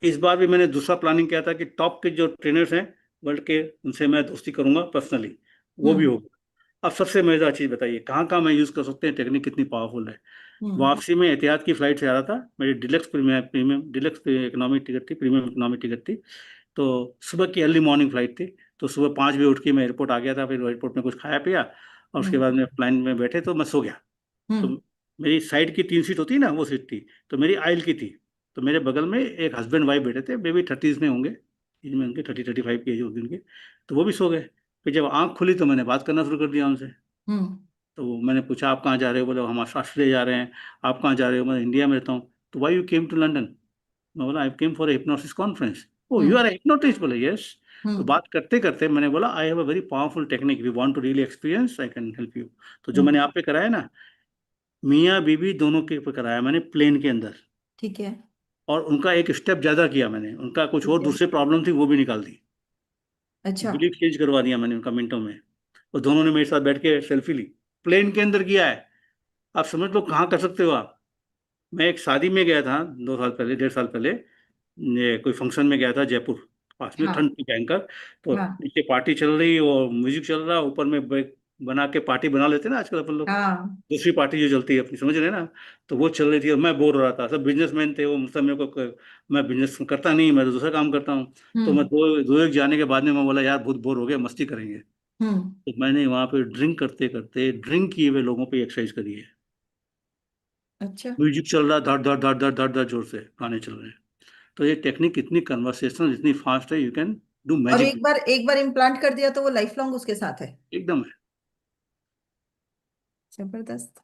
इस बार भी मैंने दूसरा प्लानिंग किया था कि टॉप के जो ट्रेनर्स हैं वर्ल्ड के, उनसे मैं दोस्ती करूंगा पर्सनली, वो भी हम्म। होगा। अब सबसे मजेदार चीज बताइए, कहाँ कहाँ मैं यूज कर सकते हैं, टेक्निक कितनी पावरफुल है। हम्म। वापसी में एहतियात की फ्लाइट से आ रहा था, मेरी deluxe premium premium deluxe economic ticket थी, प्रीमियम इकोनॉमिक टिकट थी। तो सुबह की अर्ली मॉर्निंग फ्लाइट थी। तो सुबह 5 बजे उठ के मैं एयरपोर्ट आ गया था, फिर एयरपोर्ट में कुछ खाया पिया, और उसके हम्म। बाद में फ्लाइट में बैठे तो मैं सो गया। तो हम्म। मेरी साइड की 3 सीट होती है ना, वो सीट थी। तो मेरी आइल की थी। तो मेरे बगल में एक हस्बैंड वाइफ बैठे थे, मे बी 30s में होंगे, एज में उनके 30-35 की एज होगी उनकी। तो वो भी सो गए। फिर जब आंख खुली तो मैंने बात करना शुरू कर दिया उनसे। हम्म। तो मैंने पूछा आप कहाँ जा रहे हो, बोले हम ऑस्ट्रेलिया जा रहे हैं। आप कहाँ जा रहे हो, मैं इंडिया में रहता हूँ। तो why you came to London. मैं बोला I came for hypnosis conference. Oh you hmm. Are hypnotist, बोले यस। तो हम्म। बात करते करते मैंने बोला I have a very powerful technique, we want to really experience, I can help you. तो जो हम्म। मैंने आप पे कराया ना, मियाँ बीवी दोनों के पे कराया मैंने, प्लेन के अंदर। ठीक है। और उनका एक स्टेप ज्यादा किया मैंने, उनका कुछ ठीक और है। दूसरे प्रॉब्लम थी वो भी निकाल दी। अच्छा। बिलीफ चेंज करवा दिया मैंने उनका मिनटों में। और दोनों ने मेरे साथ बैठ के सेल्फी ली। प्लेन के अंदर किया है। आप समझ लो कहाँ कर सकते हो आप। मैं एक शादी में गया था 2 साल पहले, 1.5 साल पहले। ये कोई फंक्शन में गया था जयपुर, पास में हाँ। ठंड थी भयंकर। तो हाँ। नीचे पार्टी चल रही और म्यूजिक चल रहा, ऊपर में बना के पार्टी बना लेते हैं ना आजकल अपन लोग। हाँ। दूसरी पार्टी जो चलती है अपनी, समझ रहे हैं ना। तो वो चल रही थी और मैं बोर हो रहा था। सब बिजनेसमैन थे वो, मुझसे मेरे को, मैं बिजनेस करता नहीं, मैं तो दूसरा काम करता हूँ। तो मैं हम्म। दो दो एक जाने के बाद में मैं बोला यार बहुत बोर हो गया, मस्ती करेंगे। हम्म। तो मैंने वहां पे ड्रिंक करते करते, ड्रिंक किए हुए लोगों पे एक्सरसाइज करी है। अच्छा। म्यूजिक चल रहा, धड़ धड़ धड़ धड़ धड़ धड़ जोर से गाने चल रहे हैं। तो ये टेक्निक इतनी कन्वर्सेशनल, इतनी फास्ट है, यू कैन डू और मैजिक। एक बार इम्प्लांट कर दिया तो वो लाइफ लॉन्ग उसके साथ है। एकदम है। जबरदस्त।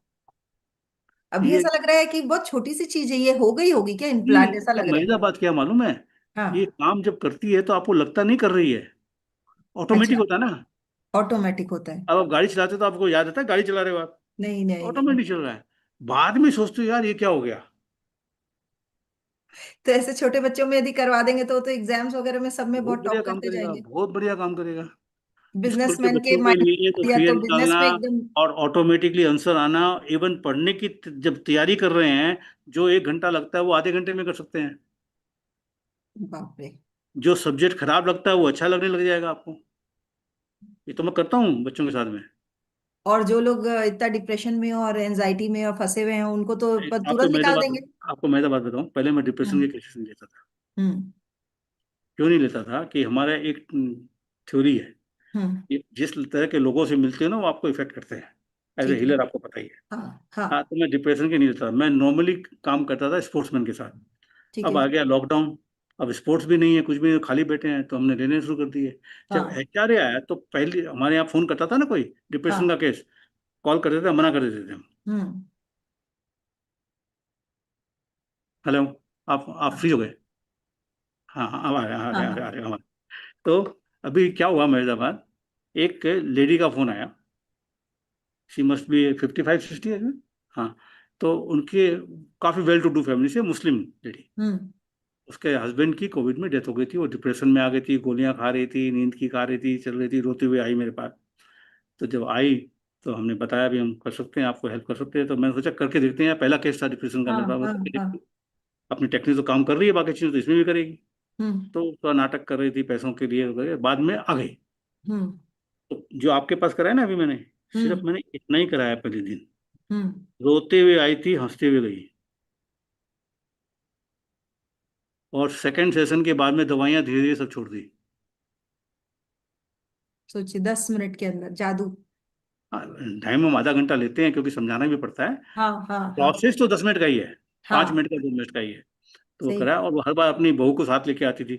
अभी ये ऐसा लग रहा है कि बहुत छोटी सी चीज है, ये हो गई होगी क्या नहीं, इम्प्लांट, ऐसा ये लग रहा है। मजेदार बात क्या मालूम है, ये हाँ। काम जब करती है तो आपको लगता नहीं कर रही है, ऑटोमेटिक अच्छा। होता है ना। ऑटोमेटिक होता है। अब आप गाड़ी चलाते हो तो आपको याद आता है गाड़ी चला रहे हो आप, नहीं नहीं नहीं। ऑटोमेटिक चल रहा है। बाद में सोचते हो यार ये क्या हो गया। तो ऐसे छोटे बच्चों में यदि करवा देंगे तो वो तो एग्जाम्स वगैरह में सब में बहुत बहुत बढ़िया टॉप काम करते करेगा, जाएंगे। बहुत बढ़िया काम करेगा। स्कूल के बिजनेसमैन के बच्चों के माइंड लिए तो दिया फिगर तो बिजनेस निकालना में एकदम। और ऑटोमेटिकली आंसर आना, इवन पढ़ने की जब तैयारी कर रहे हैं, जो 1 घंटा लगता है वो आधे घंटे में कर सकते हैं। बाप रे। जो सब्जेक्ट खराब लगता है वो अच्छा लगने लग जाएगा आपको। ये तो मैं करता हूँ बच्चों के साथ में। और जो लोग इतना डिप्रेशन में और एंजाइटी में और फंसे हुए हैं उनको तो आपको तुरंत मैं तो निकाल बात देंगे। आपको मैं तो बात बताऊँ, पहले मैं डिप्रेशन के हम्म। केसेस नहीं लेता था। हम्म। क्यों नहीं लेता था कि हमारा एक थ्योरी है हम्म। कि जिस तरह के लोगों से मिलते हो ना वो आपको इफेक्ट करते हैं। एज ए ठीक है। हीलर आपको पता ही है। हाँ हाँ। हाँ, तो मैं डिप्रेशन के नहीं लेता, मैं नॉर्मली काम करता था स्पोर्ट्समैन के साथ। ठीक अब है। आ गया लॉकडाउन, अब स्पोर्ट्स भी नहीं है, कुछ भी नहीं, खाली बैठे हैं, तो हमने लेने शुरू कर दिए। जब हाँ। एचआरए आया तो पहले हमारे यहाँ फोन करता था ना कोई डिप्रेशन का हाँ। केस, कॉल करते थे, मना कर देते थे हम। हम्म। हेलो, आप हाँ फ्री हो गए। हाँ हाँ, अब आ रहे आ हाँ। रहे आ रहे आ हाँ। रहे हमारे। तो अभी क्या हुआ मेहरबाबाद, एक लेडी का फोन आया। शी मस्ट बी 55-60 है। हाँ। तो उनके काफी वेल टू डू फैमिली से, मुस्लिम लेडी। हम्म। उसके हस्बैंड की कोविड में डेथ हो गई थी, वो डिप्रेशन में आ गई थी, गोलियां खा रही थी, नींद की खा रही थी, चल रही थी, रोते हुए आई मेरे पास। तो जब आई तो हमने बताया भी हम कर सकते हैं, आपको हेल्प कर सकते हैं। तो मैंने सोचा करके देखते हैं, पहला केस था डिप्रेशन का हाँ मेरे पास, हाँ। करके देखते हाँ। हैं। अपनी टेक्निक तो काम कर रही है, बाकी चीज़ें तो इसमें भी करेगी। हम्म। तो थोड़ा नाटक कर रही थी पैसों के लिए वगैरह, बाद में आ गई। हम्म। तो जो आपके पास कराया ना अभी मैंने, सिर्फ हम्म। मैंने इतना ही कराया पहले दिन। हम्म। रोते हुए आई थी, हंसते हुए गई। और सेकंड सेशन के बाद में दवाइयाँ धीरे धीरे सब छोड़ दी। सोचिए 10 मिनट के अंदर जादू। टाइम हम आधा घंटा लेते हैं क्योंकि समझाना भी पड़ता है। हाँ हाँ हाँ। प्रोसेस तो 10 मिनट का ही है, पाँच हाँ। मिनट का 2 मिनट का ही है। तो वो सही। कराया और वो हर बार अपनी बहू को साथ लेके आती थी।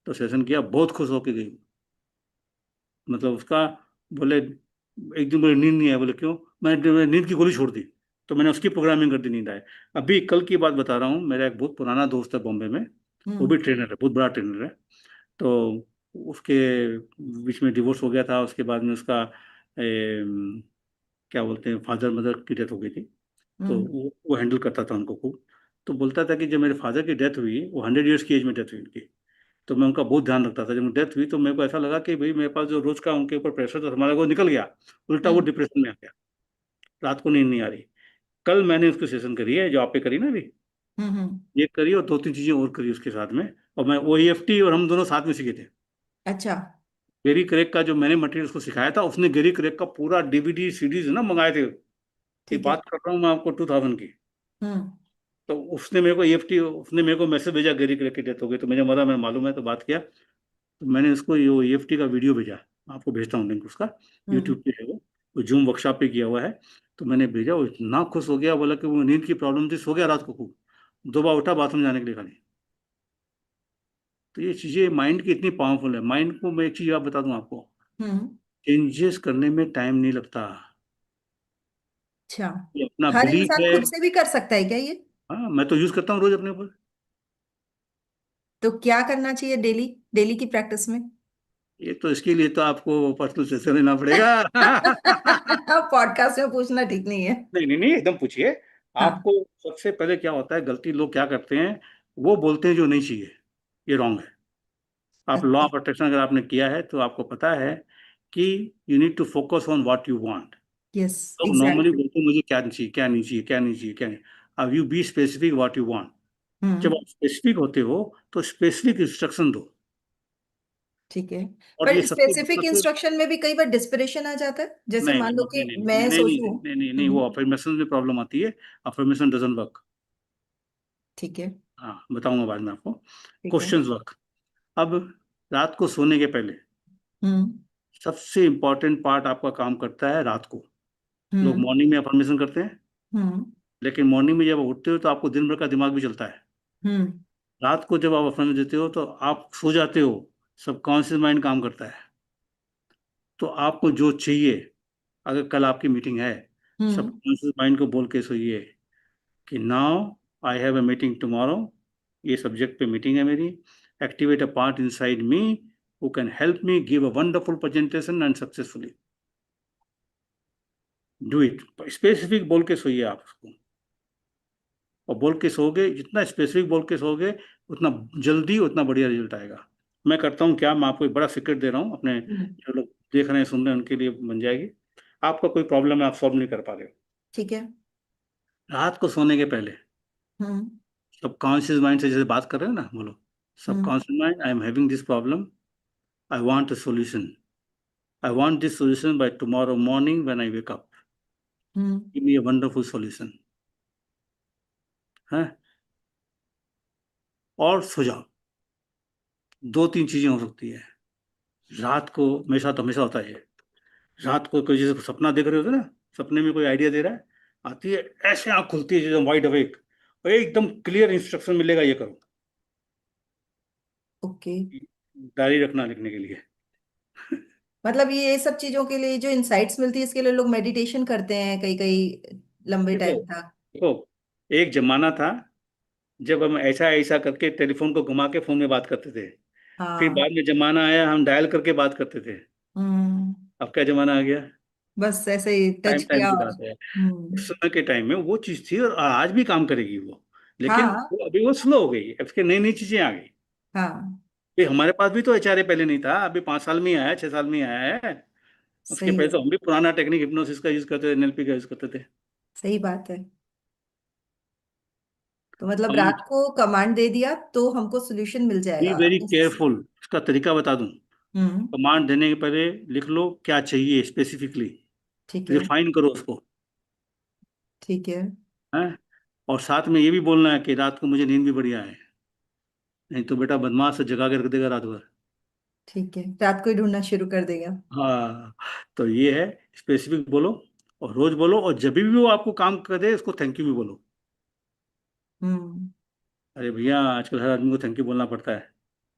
तो सेशन किया, बहुत खुश होके गई। मतलब उसका, बोले एक दिन बोले नींद नहीं आया, बोले क्यों। मैंने नींद की गोली छोड़ दी। तो मैंने उसकी प्रोग्रामिंग कर दी, नींद आए। अभी कल की बात बता रहा हूँ, मेरा एक बहुत पुराना दोस्त है बॉम्बे में। वो हम्म। भी ट्रेनर है, बहुत बड़ा ट्रेनर है। तो उसके बीच में डिवोर्स हो गया था, उसके बाद में उसका क्या बोलते हैं, फादर मदर की डेथ हो गई थी। तो हम्म। वो हैंडल करता था उनको खूब। तो बोलता था कि जब मेरे फादर की डेथ हुई, वो 100 ईयर्स की एज में डेथ हुई उनकी। तो मैं उनका बहुत ध्यान रखता था। जब डेथ हुई तो मेरे को ऐसा लगा कि भाई मेरे पास जो रोज का उनके ऊपर प्रेशर था हमारा, वो निकल गया। उल्टा वो हम्म। डिप्रेशन में आ गया, रात को नींद नहीं आ रही। कल मैंने उसकी सेशन करी है जो आप पे करी ना अभी, हम्म। ये करी और 2-3 चीजें और करी उसके साथ में। और मैं OEFT और हम दोनों साथ में सीखे थे। अच्छा। गेरी क्रेक का जो मैंने मटेरियल उसको सिखाया था, उसने गेरी क्रेक का पूरा DVD सीडीज ना मंगाए थे। ये ठीक है। बात कर रहा हूँ मैं आपको 2000 की। हम्म। तो उसने मेरे को EFT, उसने मेरे को मैसेज भेजा गेरी क्रेक की डेथ हो गई, तो मुझे मैं मालूम है, तो बात किया। तो मैंने उसको ये EFT का वीडियो भेजा, आपको भेजता हूँ लिंक उसका। हम्म। यूट्यूब पे है वो जूम वर्कशॉप पे किया हुआ है। तो मैंने भेजा, वो इतना खुश हो गया, बोला कि वो नींद की प्रॉब्लम थी, सो गया रात को खूब। 2 बार उठा बाथरूम जाने के लिए खाली। तो ये चीज़ें माइंड की इतनी पावरफुल है। माइंड को मैं एक चीज़ आप बता दूं आपको, हम्म। चेंजेस करने में टाइम नहीं लगता। अच्छा। ये अपना हर बिलीफ इंसान है। खुद से भी कर सकता है क्या ये? हाँ, मैं तो यूज करता हूँ रोज अपने ऊपर। तो क्या करना चाहिए डेली, डेली की प्रैक्टिस में? ये तो इसके लिए तो आपको पर्सनल सेशन लेना पड़ेगा। पॉडकास्ट में पूछना ठीक नहीं है। नहीं नहीं नहीं, एकदम पूछिए। हाँ। आपको सबसे पहले क्या होता है, गलती लोग क्या करते हैं, वो बोलते हैं जो नहीं चाहिए। ये रॉन्ग है। आप लॉ अच्छा। ऑफ अट्रैक्शन अगर आपने किया है तो आपको पता है कि you need to focus on what you want. Yes, लोग नॉर्मली एग्जैक्टली। बोलते हैं मुझे क्या नहीं चाहिए, क्या नहीं चाहिए, क्या नहीं चाहिए, क्या नहीं। अब you be specific what you want. जब हम्म। आप स्पेसिफिक होते हो तो स्पेसिफिक इंस्ट्रक्शन दो। ठीक है। और ये पर सबसे स्पेसिफिक सबसे इंस्ट्रक्शन में भी कई बार डिस्पिरेशन आ जाता है, जैसे नहीं मान लो नहीं कि नहीं मैं नहीं नहीं नहीं सोचूं। नहीं नहीं नहीं, वो अफर्मेशन में प्रॉब्लम आती है। Affirmation doesn't work. ठीक है। हाँ, बताऊंगा बाद में आपको। ठीक है। Questions work. अब रात को सोने के पहले हम्म। सबसे इंपॉर्टेंट पार्ट आपका काम करता है रात को। लोग हम्म। मॉर्निंग में अफर्मेशन करते हैं, हम्म। लेकिन मॉर्निंग में जब आप उठते हो तो आपको दिन भर का दिमाग भी चलता है। हम्म। रात को जब आप अफर्मेशन देते हो तो आप सो जाते हो, सबकॉन्शियस माइंड काम करता है। तो आपको जो चाहिए, अगर कल आपकी मीटिंग है, हम्म। सबकॉन्शियस माइंड को बोल के सोइए कि now I have a meeting tomorrow. ये सब्जेक्ट पे मीटिंग है मेरी। Activate a part inside me who can help me give a wonderful presentation and successfully do it. Specific बोल के सोइए आप उसको। और बोल के सोओगे, जितना स्पेसिफिक बोल के सोओगे उतना जल्दी उतना बढ़िया रिजल्ट आएगा। मैं करता हूँ क्या, मैं आपको एक बड़ा सीक्रेट दे रहा हूँ अपने हम्म। जो लोग देख रहे हैं सुन रहे हैं उनके लिए बन जाएगी। आपका कोई प्रॉब्लम है आप सॉल्व नहीं कर पा रहे हो, ठीक है। रात को सोने के पहले हम्म। सबकॉन्शियस माइंड से जैसे बात कर रहे हैं ना, बोलो hmm. Subconscious mind, I am having this problem, I want a solution, I want this solution by tomorrow morning when I wake up, hmm. Give me a wonderful solution है। और सो जाओ। दो तीन चीजें हो सकती है रात को। हमेशा तो हमेशा होता है ये। रात को कोई जैसे सपना देख रहे होते ना, सपने में कोई आइडिया दे रहा है, आती है, ऐसे आंख खुलती है जैसे वाइड अवेक, और एकदम क्लियर इंस्ट्रक्शन मिलेगा ये करो। ओके। डायरी रखना लिखने के लिए। मतलब ये सब चीजों के लिए जो इंसाइट्स मिलती है, इसके लिए लोग मेडिटेशन करते हैं कई कई लंबे देखो टाइम तक। देखो, एक जमाना था जब हम ऐसा ऐसा करके टेलीफोन को घुमा के फोन में बात करते थे। फिर हाँ। बाद में जमाना आया हम डायल करके बात करते थे। हम्म। अब क्या जमाना आ गया, बस ऐसे ही टच टाइम टाइम किया की और। बात है। हम्म। उस समय के टाइम में वो चीज थी और आज भी काम करेगी वो, लेकिन हाँ। वो अभी वो स्लो हो गई, अब उसके नई नई चीजें आ गई। हाँ। ये हमारे पास भी तो एचआरए पहले नहीं था, अभी 5 साल में ही आया है, 6 साल में ही आया है। उसके सही। पहले तो हम भी पुराना टेक्निक हिप्नोसिस का यूज करते थे, एनएलपी का यूज करते थे। सही बात है। तो मतलब हम रात को कमांड दे दिया तो हमको सोल्यूशन मिल बी जाएगा वेरी इस। केयरफुल। उसका तरीका बता दूं, हम्म। कमांड देने के पहले लिख लो क्या चाहिए स्पेसिफिकली, ठीक है। रिफाइन करो उसको ठीक है। है। और साथ में ये भी बोलना है कि रात को मुझे नींद भी बढ़िया है, नहीं तो बेटा बदमाश से जगा के रख देगा रात भर। ठीक है, रात को ही ढूंढना शुरू कर देगा। हाँ, तो ये है, स्पेसिफिक बोलो और रोज बोलो, और जब भी वो आपको काम करे उसको थैंक यू भी बोलो। हम्म। अरे भैया आजकल हर आदमी को थैंक यू बोलना पड़ता है।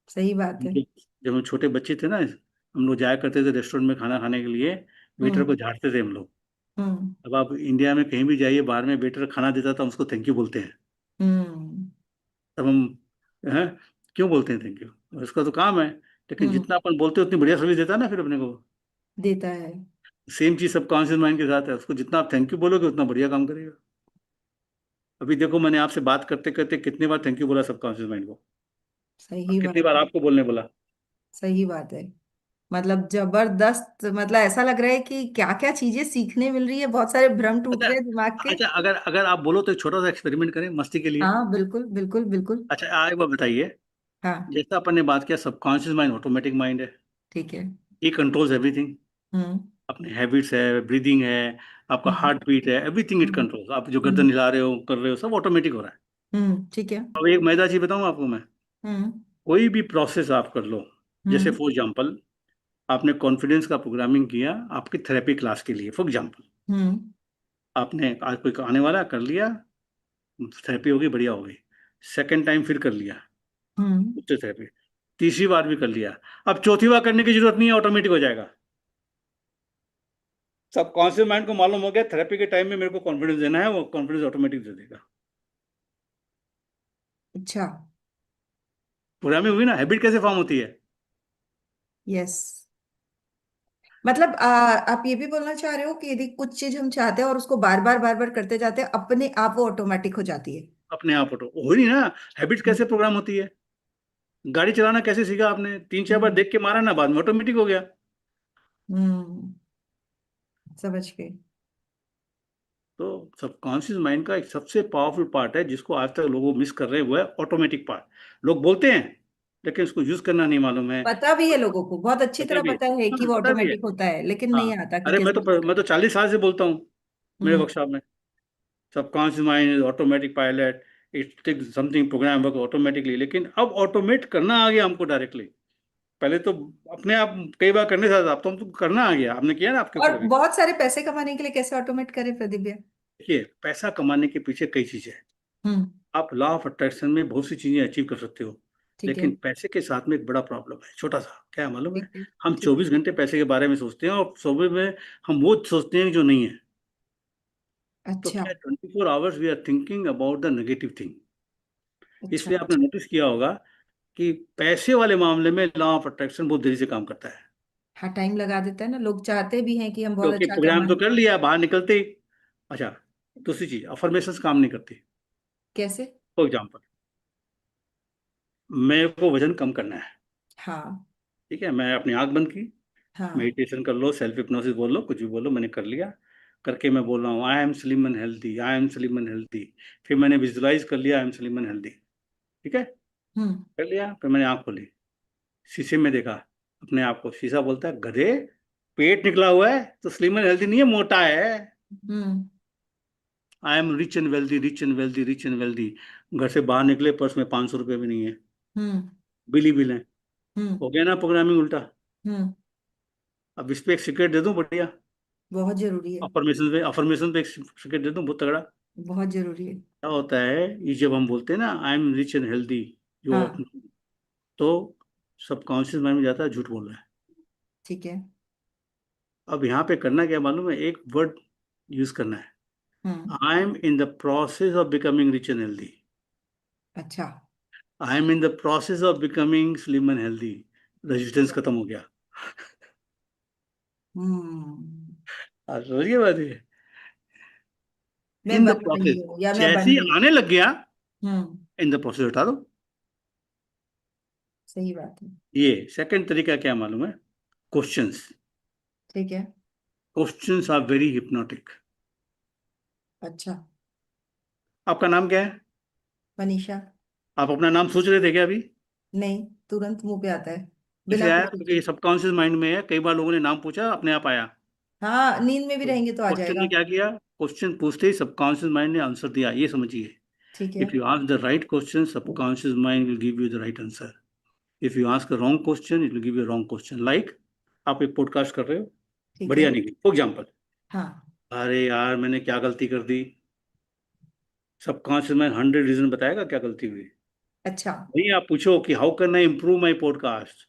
सही बात है। जब हम छोटे बच्चे थे ना, हम लोग जाया करते थे रेस्टोरेंट में खाना खाने के लिए, वेटर को हम्म। झाड़ते थे हम लोग। हम्म। अब आप इंडिया में कहीं भी जाइए, बाहर में वेटर खाना देता था हम उसको थैंक यू बोलते हैं। हम्म। तब हम हैं, क्यों बोलते हैं थैंक यू, उसका तो काम है। लेकिन हम्म। जितना अपन बोलते हैं उतनी बढ़िया सर्विस देता है ना फिर अपने को। देता है। सेम चीज सबकॉन्शियस माइंड के साथ है, उसको जितना आप थैंक यू बोलोगे उतना बढ़िया काम करेगा। अभी देखो मैंने आपसे बात करते करते कितनी बार थैंक यू बोला सबकॉन्शियस माइंड को, और सही कितनी बात बार है। आपको बोलने बोला। सही बात है। मतलब जबरदस्त, मतलब ऐसा लग रहा है कि क्या क्या चीजें सीखने मिल रही है, बहुत सारे भ्रम टूट अच्छा रहे हैं दिमाग के। अच्छा, अगर अगर आप बोलो तो एक छोटा सा एक्सपेरिमेंट करें मस्ती के लिए। हाँ, बिल्कुल बिल्कुल बिल्कुल। अच्छा एक बार बताइए, हाँ। जैसा अपन ने बात किया सबकॉन्शियस माइंड ऑटोमेटिक माइंड है, ठीक है। ये कंट्रोल्स एवरीथिंग। हम्म। अपने हैबिट्स है, ब्रीदिंग है, आपका हम्म। हार्ट बीट है, एवरीथिंग इट हम्म। कंट्रोल्स। आप जो हम्म। गर्दन हिला रहे हो कर रहे हो सब ऑटोमेटिक हो रहा है। ठीक है। अब एक मजेदार चीज बताऊं आपको मैं, हम्म। कोई भी प्रोसेस आप कर लो, जैसे हम्म। फॉर एग्जांपल आपने कॉन्फिडेंस का प्रोग्रामिंग किया आपकी थेरेपी क्लास के लिए, फॉर एग्जांपल हम्म। आपने आज कोई आने वाला कर लिया, थेरेपी होगी बढ़िया हो गई। सेकेंड टाइम फिर कर लिया हम्म। उससे थेरेपी, तीसरी बार भी कर लिया, अब चौथी बार करने की जरूरत नहीं है, ऑटोमेटिक हो जाएगा। सबकॉन्शियस माइंड को मालूम हो गया थेरेपी के टाइम में मेरे को कॉन्फिडेंस देना है, वो कॉन्फिडेंस ऑटोमेटिक दे देगा। अच्छा। प्रोग्रामिंग हुई ना, हैबिट कैसे फॉर्म होती है? यस। मतलब आप ये भी बोलना चाह रहे हो कि यदि कुछ चीज हम चाहते हैं और उसको बार बार करते जाते हैं, अपने आप वो ऑटोमेटिक हो जाती है। अपने आप ऑटो हो ही नहीं ना। हैबिट कैसे प्रोग्राम होती है? गाड़ी चलाना कैसे सीखा आपने? 3 4 बार हम्म। देख के मारा ना, बाद में ऑटोमेटिक हो गया। हम्म, समझ गई। तो सबकॉन्शियस माइंड का एक सबसे पावरफुल पार्ट है जिसको आज तक लोग मिस कर रहे हैं, वो है ऑटोमेटिक पार्ट। लोग बोलते हैं लेकिन उसको यूज करना नहीं मालूम है। पता भी है लोगों को, बहुत अच्छी पता तरह भी है। पता है कि हाँ, वो पता भी है। ऑटोमेटिक होता है, लेकिन हाँ। नहीं आता कि अरे कैसे यूज मैं करें। तो 40 साल से बोलता हूँ मेरे हम्म। वर्कशॉप में। Subconscious mind is automatic pilot, it take something program work automatically. लेकिन अब ऑटोमेट करना आ गया हमको डायरेक्टली। पहले तो अपने आप कई बार करने से अब तो हमको करना आ गया, आपने किया ना आपके ऊपर और भी। बहुत सारे पैसे कमाने के लिए कैसे ऑटोमेट करें प्रदीप भैया? देखिए, पैसा कमाने के पीछे कई चीजें हैं। हम्म। आप लॉ ऑफ अट्रैक्शन में बहुत सी चीजें अचीव कर सकते हो। ठीक है। लेकिन पैसे के साथ में एक बड़ा प्रॉब्लम है, छोटा सा, क्या है मालूम है? ठीक है। हम ठीक है। 24 घंटे पैसे के बारे में सोचते हैं, और 24 में हम वो सोचते हैं जो नहीं है। तो अच्छा। क्या 24 hours we are thinking about the negative thing. अच्छा। इसलिए आपने नोटिस किया होगा कि पैसे वाले मामले में लॉ ऑफ अट्रैक्शन बहुत देरी से काम करता है। हाँ, टाइम लगा देता है ना, लोग चाहते भी हैं कि हम बहुत क्योंकि अच्छा प्रोग्राम तो कमाएं। कर लिया बाहर निकलते ही। अच्छा, दूसरी चीज, अफर्मेशंस काम नहीं करती। कैसे? फॉर एग्जाम्पल, मेरे को वजन कम करना है। हाँ। ठीक है, मैं अपनी आंख बंद की, हाँ। मेडिटेशन कर लो, सेल्फ हिप्नोसिस बोल लो, कुछ भी बोलो, मैंने कर लिया। करके मैं बोल रहा हूँ I am slim and healthy, I am slim and healthy. फिर मैंने विजुलाइज कर लिया I am slim and healthy. ठीक है, हम्म। कर लिया। फिर मैंने आंख खोली, शीशे में देखा अपने आप को। शीशा बोलता है गधे, पेट निकला हुआ है तो स्लिम एंड हेल्दी नहीं है, मोटा है। Hmm. I am rich and wealthy, rich and wealthy, rich and wealthy. घर से बाहर निकले, पर्स में 500 रुपये भी नहीं है, हम्म। बिल ही बिल है। हम्म। हो गया ना प्रोग्रामिंग उल्टा? हम्म। अब इस पे एक सीक्रेट दे दूं बढ़िया। बहुत जरूरी है। अफर्मेशन पे एक सीक्रेट दे दूं बहुत तगड़ा। बहुत जरूरी है। क्या होता है, ये जब हम बोलते हैं ना आई एम रिच एंड हेल्दी, जो हाँ। तो सबकॉन्शियस माइंड में जाता है झूठ बोल रहा है। ठीक है। अब यहाँ पे करना क्या है मालूम है? एक वर्ड यूज करना है, hmm. I am in the process of becoming rich and healthy. अच्छा। I am in the process of becoming slim and healthy. Resistance खत्म हो गया। हम्म। समझ गए बात ये? मैं इन द बन रही प्रोसेस, हूँ या मैं जैसे बन ही रही आने लग गया, हूँ। हम्म। इन द प्रोसेस हटा दो। सही बात है। ये सेकंड तरीका क्या मालूम है? क्वेश्चंस। ठीक है। Questions are very hypnotic. अच्छा। आपका नाम क्या है? मनीषा। आप अपना नाम सोच रहे थे क्या अभी? नहीं, तुरंत मुंह पे आता है, बिना इसलिए आया कुछ क्योंकि ये सोचे। सबकॉन्शियस माइंड में है। कई बार लोगों ने नाम पूछा, अपने आप आया। हाँ, नींद में भी रहेंगे तो आ क्वेश्चन जाएगा। ने क्या किया? क्वेश्चन पूछते ही सबकॉन्शियस माइंड ने आंसर दिया, ये समझिए। ठीक है। If you ask the right question, subconscious mind will give you the right answer. If you ask wrong question, it will give you wrong question. Like, आप एक पॉडकास्ट कर रहे हो, ठीक है। बढ़िया निकली फॉर एग्जाम्पल, हाँ। अरे यार मैंने क्या गलती कर दी। सबकॉन्शियस माइंड 100 रीजन बताएगा क्या गलती हुई। अच्छा। नहीं, आप पूछो कि how can I improve my podcast,